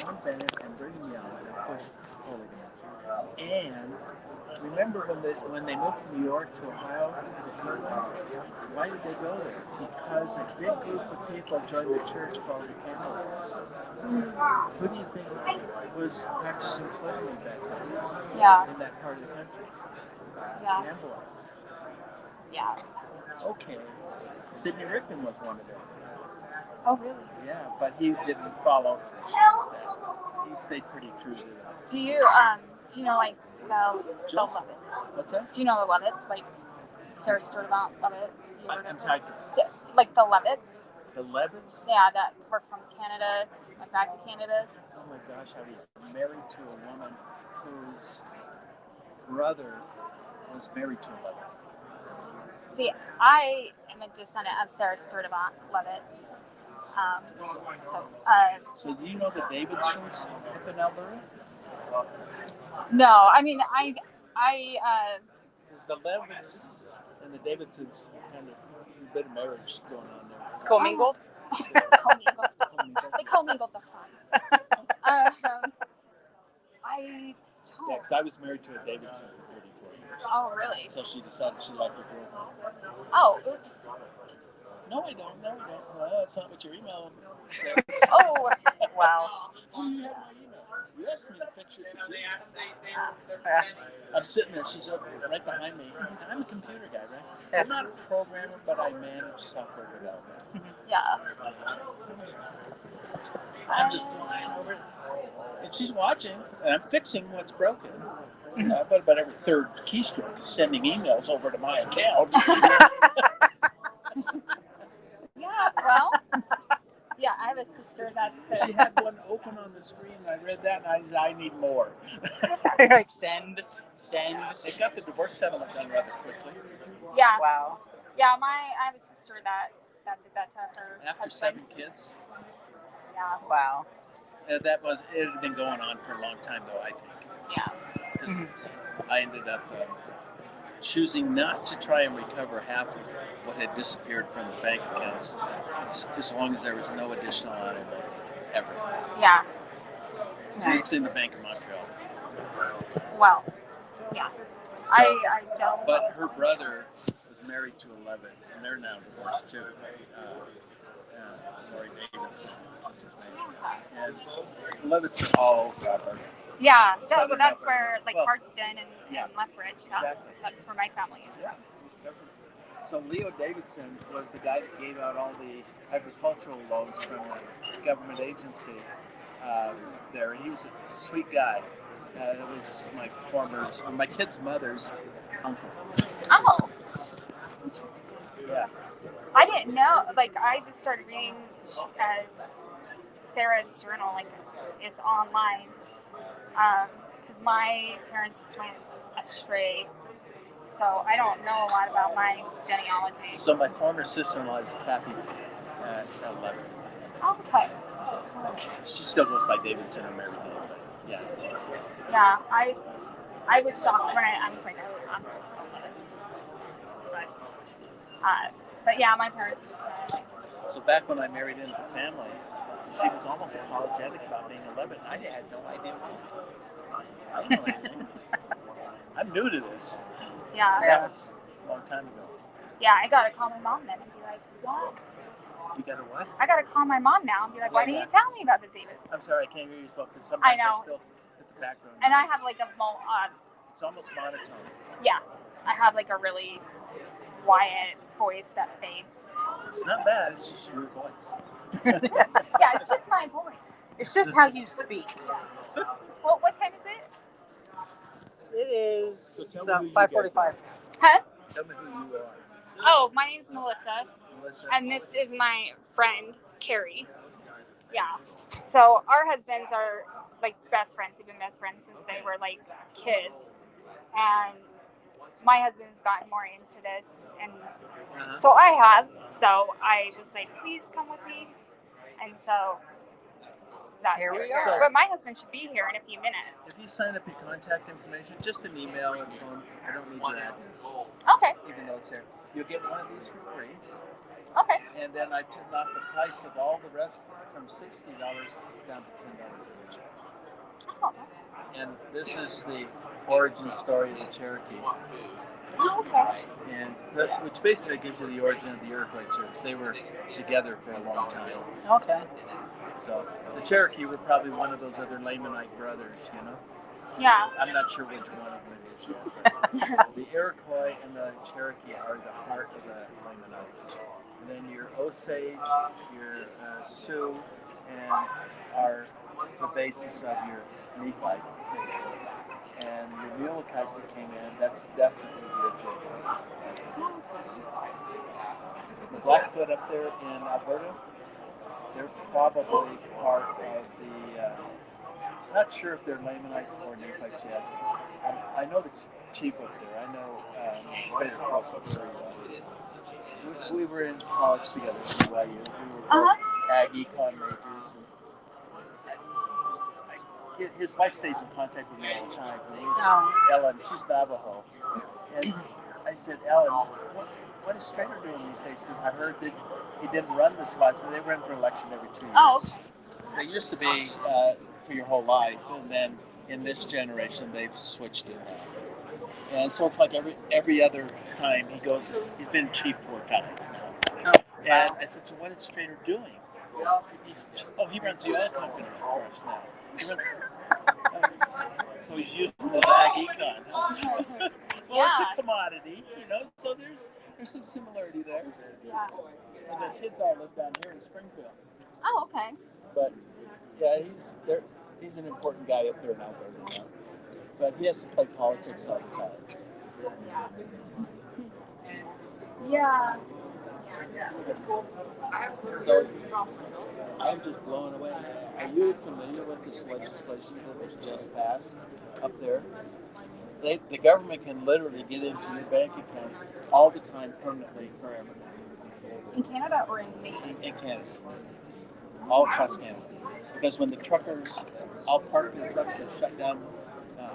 John Bennett and Brigham Young that pushed polygamy. And remember when they moved from New York to Ohio, why did they go there? Because a big group of people joined the church called the Campbells. Who do you think was practicing polygamy back then? Yeah. In that part of the country? Yeah. Campbellites. Yeah. Okay. Sidney Rickman was one of them. Oh, really? Yeah, but he didn't follow. He stayed pretty true to that. Do you know like the Levitts? What's that? Do you know the Levitts? Like Sarah Sturtevant Levitt? I'm sorry. Like the Levitts? The Levitts? Yeah, that were from Canada, went back to Canada. Oh my gosh, I was married to a woman whose brother was married to a Levitt. See, I am a descendant of Sarah Sturtevant Levitt. So do you know the Davidsons up in Alberta? No, I mean, because the Levitts and the Davidsons kind of a bit of marriage going on there. Commingled? They commingled the funds. I don't. Yeah, because I was married to a Davidson for 34 years. Oh, really? Until she decided she liked her girlfriend. Oh, oops. No, I don't. Well, that's not what your email says. Oh, wow. Oh, you have my email. You asked me to fix your computer. I'm sitting there. She's up right behind me. I'm a computer guy, right? Yeah. I'm not a programmer, but I manage software development. Yeah. I'm just flying over it. And she's watching, and I'm fixing what's broken. But about every third keystroke is sending emails over to my account. Yeah, well, yeah, I have a sister that... She had one open on the screen, and I read that, and I need more. Like, send. They got the divorce settlement done rather quickly. Yeah. Wow. Yeah, I have a sister that did that to her After husband. 7 kids. Yeah. Wow. It had been going on for a long time, though, I think. Yeah. Mm-hmm. I ended up choosing not to try and recover half of what had disappeared from the bank accounts, as long as there was no additional alimony ever. Yeah. Nice. It's in the Bank of Montreal. Well, yeah. So, I don't. But her brother was married to a Levitt, and they're now divorced too. Laurie Davidson, what's his name? And the Levitts are all over Alberta. Yeah, that's where, like, Hardston and Lethbridge, Exactly. That's where my family is from. So Leo Davidson was the guy that gave out all the agricultural loans from the government agency there. He was a sweet guy. It was my kid's mother's uncle. Oh. Yeah. I didn't know. Like, I just started reading as Sarah's journal. Like, it's online. Because my parents went astray. So I don't know a lot about my genealogy. So my former sister-in-law is Kathy at 11. Okay. She still goes by Davidson or Mary Dave, but yeah. Yeah, I was shocked when I was like, oh, I'm not but yeah, my parents just like. So back when I married into the family, she was almost apologetic about being 11. I had no idea why. I didn't know anything. I'm new to this. Yeah. That was a long time ago. Yeah, I gotta call my mom then and be like, what? You gotta what? I gotta call my mom now and be like, why didn't you tell me about the David? I'm sorry, I can't hear you spoke because sometimes I still hit the background. And I have like it's almost monotone. Yeah, I have like a really quiet voice that fades. It's not bad. It's just your voice. Yeah, it's just my voice. It's just how you speak. Yeah. Well, what time is it? It is about 5:45. Huh? Tell me who you are. Oh, my name's Melissa. Melissa. And this is my friend, Carrie. Yeah. So our husbands are like best friends. They've been best friends since they were like kids. And my husband's gotten more into this. And so I have. So I was like, please come with me. And so That's Here what we it is. are. But my husband should be here in a few minutes. If you sign up your contact information, just an email and phone, I don't need your address. Okay. Even though it's there. You'll get one of these for free. Okay. And then I knock the price of all the rest from $60 down to $10 each. Oh. And this is the origin story of the Cherokee. Oh, okay. And which basically gives you the origin of the Iroquois Cherokee. They were together for a long time. Okay. So the Cherokee were probably one of those other Lamanite brothers, you know? Yeah. I'm not sure which one of them it is yet. The Iroquois and the Cherokee are the heart of the Lamanites. And then your Osage, your Sioux, and are the basis of your Nephite. And your Mulekites that came in, that's definitely the Ojibwe. The Blackfoot up there in Alberta, they're probably part of the, not sure if they're Lamanites or Nephites yet. I know the chief up there. I know Spader Crook very well. We were in college together at BYU. We were ag econ majors. And his wife stays in contact with me all the time. Ellen, she's Navajo. And I said, Ellen, what is Strader doing these days? Because I heard that he didn't run this last time. They run for election every 2 years. Oh. They used to be for your whole life, and then in this generation they've switched it now. And so it's like every other time he goes, he's been chief 4 times now. And I said, so what is Strader doing? He runs the oil company for us now. So he's using his ag econ. Well, it's a commodity, you know. So there's some similarity there. Yeah. And their kids all live down here in Springfield. Oh, okay. But yeah, he's an important guy up there in Alberta now. But he has to play politics all the time. Yeah. So I'm just blown away. Are you familiar with this legislation that was just passed up there? The government can literally get into your bank accounts all the time, permanently, forever. In Canada or in the States? In Canada. All across Canada. Because when the truckers all parked their trucks and shut down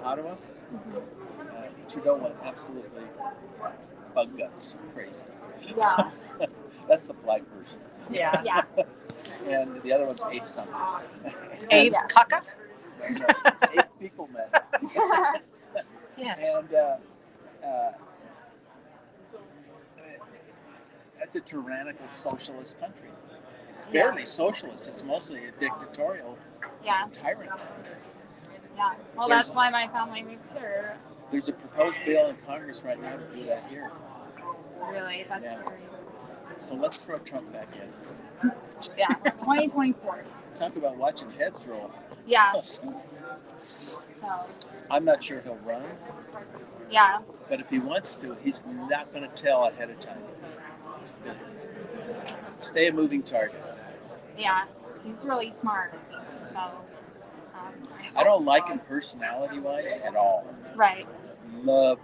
Ottawa, Trudeau went absolutely bug guts crazy. Yeah. That's the polite version. Yeah. Yeah. And the other one's ape something. Abe Kaka? No, ape fecal matter. Yes. And that's a tyrannical socialist country. It's barely socialist. It's mostly a dictatorial tyrant. Yeah. Well, that's why my family moved here. There's a proposed bill in Congress right now to do that here. Really? That's scary. So let's throw Trump back in. Yeah. 2024. Talk about watching heads roll. Yeah. So. I'm not sure he'll run. Yeah. But if he wants to, he's not going to tell ahead of time. Stay a moving target. Yeah. He's really smart. So. I don't like him personality-wise at all. Right. Love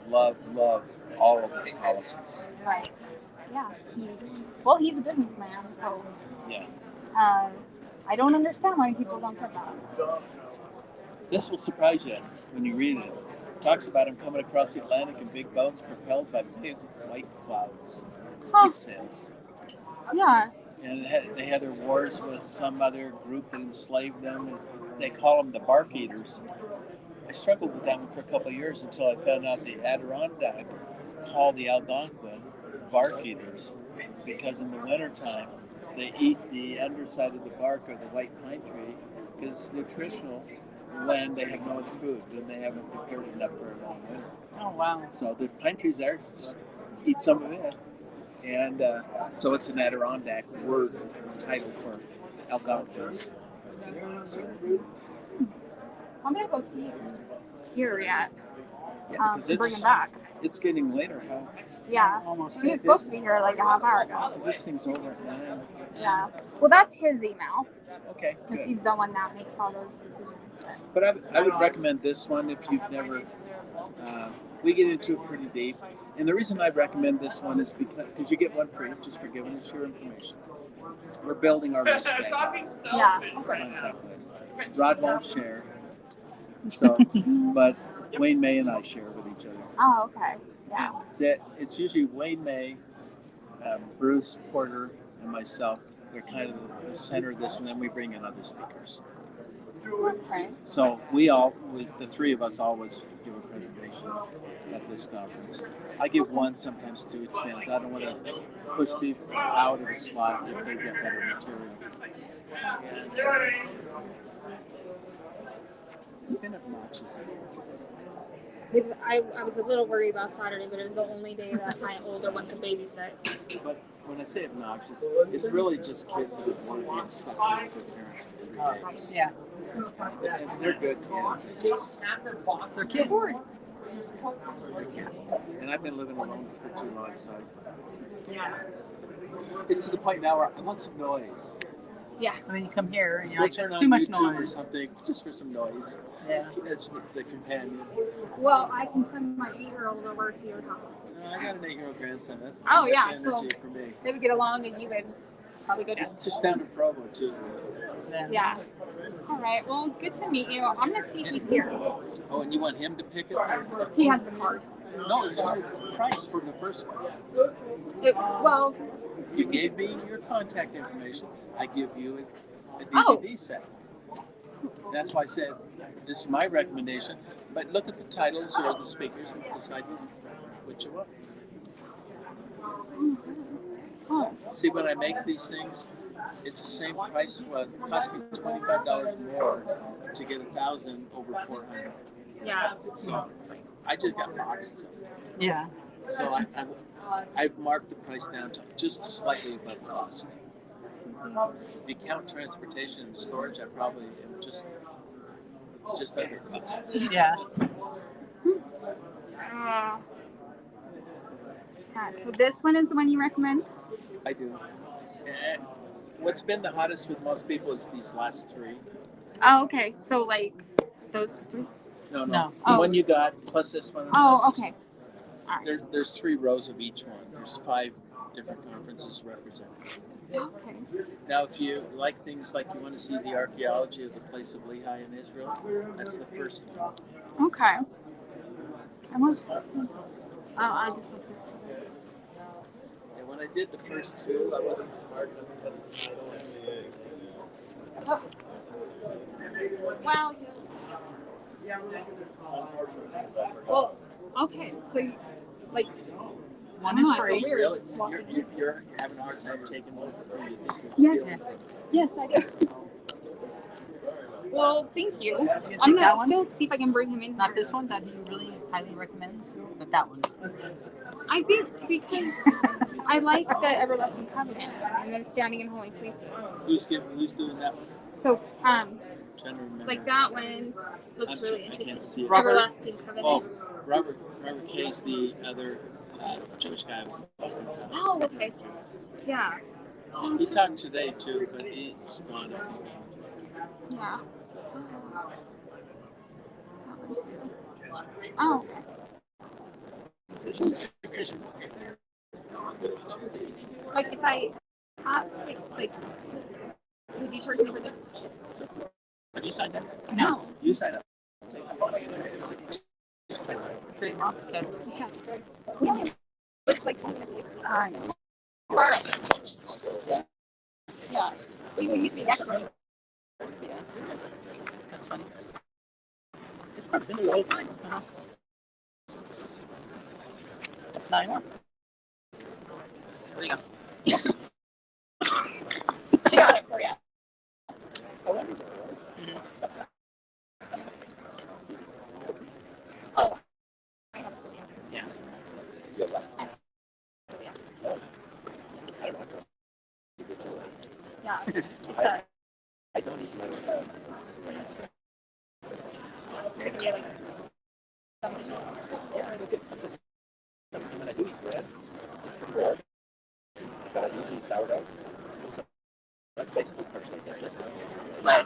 all of his policies. Right. Yeah. Well, he's a businessman, so. Yeah. I don't understand why people don't get that. This will surprise you when you read it. It talks about him coming across the Atlantic in big boats propelled by big white clouds. It says. Yeah. And they had their wars with some other group that enslaved them. And they call them the bark eaters. I struggled with that one for a couple of years until I found out the Adirondack called the Algonquin bark eaters because in the wintertime they eat the underside of the bark of the white pine tree because it's nutritional when they have no other food, when they haven't prepared enough for a long winter. Oh, wow. So the pine trees there, just eat some of it. And so it's an Adirondack word title for Algonquins. So, I'm going to go see if he's here yet. yeah, To bring him back. It's getting later. How? Yeah. Almost He was supposed to be here like a half hour ago. This thing's over at 9. Yeah. Well, that's his email. Okay. Because Good. he's the one that makes all those decisions. But I would recommend this one if you've never. We get into it pretty deep, and the reason I recommend this one is because you get one free just for giving us your information. We're building our list back. Yeah. Contact list. Rod won't share. So, but Wayne May and I share with each other. Oh, okay. Yeah. And it's usually Wayne May, Bruce Porter, and myself. They're kind of the center of this, and then we bring in other speakers. Okay. So the three of us always give a presentation at this conference. I give one, sometimes two, it depends. I don't want to push people out of the slot if they get better material. And it's been obnoxious. I was a little worried about Saturday, but it was the only day that my older one could babysit. But when I say obnoxious, it's really just kids that want to be stuck with their parents every day. Yeah. And they're good kids. They're kids. They're kids. And I've been living alone for too long, so it's to the point now where I want some noise. Yeah. And then you come here and you're Go like, turn it's on too much YouTube or noise. something just for some noise. Yeah. That's the companion. Well, I can send my 8-year-old over to your house. I got an 8-year-old grandson. That's too Oh, much yeah. energy So for me. they would get along and you would probably go down. It's just down to Provo, too. Yeah. All right. Well, it's good to meet you. I'm going to see if he's here. Oh, and you want him to pick it? Or? He has the card. No, there's no price for the first one. Well, You gave me your contact information. I give you a Oh. DVD set. That's why I said this is my recommendation. But look at the titles or the speakers and decide what you want. Oh. See, when I make these things, it's the same price. Well, it cost me $25 more to get 1,000 over 400. Yeah. So I just got boxes of them. Yeah. So I've marked the price down to just slightly above cost. If you count transportation and storage, I probably am just under cost. Yeah. So this one is the one you recommend? I do. And what's been the hottest with most people is these last three. Oh, okay. So like those three? No. No. The one you got plus this one. Oh, okay. There's 3 rows of each one. There's 5 different conferences represented. Okay. Now, if you like things like you want to see the archaeology of the place of Lehi in Israel, that's the first one. Okay. And what's this one? Oh, I just looked at it. And when I did the first 2, I wasn't smart enough to put the title in. Well, okay. So, like, one is I free. feel weird Really? just walking. You're having a hard time taking over for you. Yes, I do. Well, thank you. take I'm that gonna one? still see if I can bring him in. Not here. this one that he really highly recommends, but that one. I think because I like the everlasting covenant and then standing in holy places. Who's doing that one? So, I'm trying to remember. like that one looks I'm really I can't interesting. see it. Everlasting covenant. Oh, Robert Kay's the other Jewish guy I was talking about. Oh, okay. Yeah. He talked today too, but he's gone. Yeah. That one too. Oh, okay. Decisions. Like if I like would you charge me for this? Have you signed up? No. You signed up. Pretty much. Okay. Yeah. We only look like 20 minutes later. Yeah. We will use me next time. Yeah. That's funny. It's probably been the whole time. Not anymore. There you go. She got it for you. I wonder what it was. Oh. I have some. Yeah. Yeah. It's I don't even know. yeah, like Yeah, I don't get when I do eat bread, but I usually sourdough. So that's basically partially get this. Right.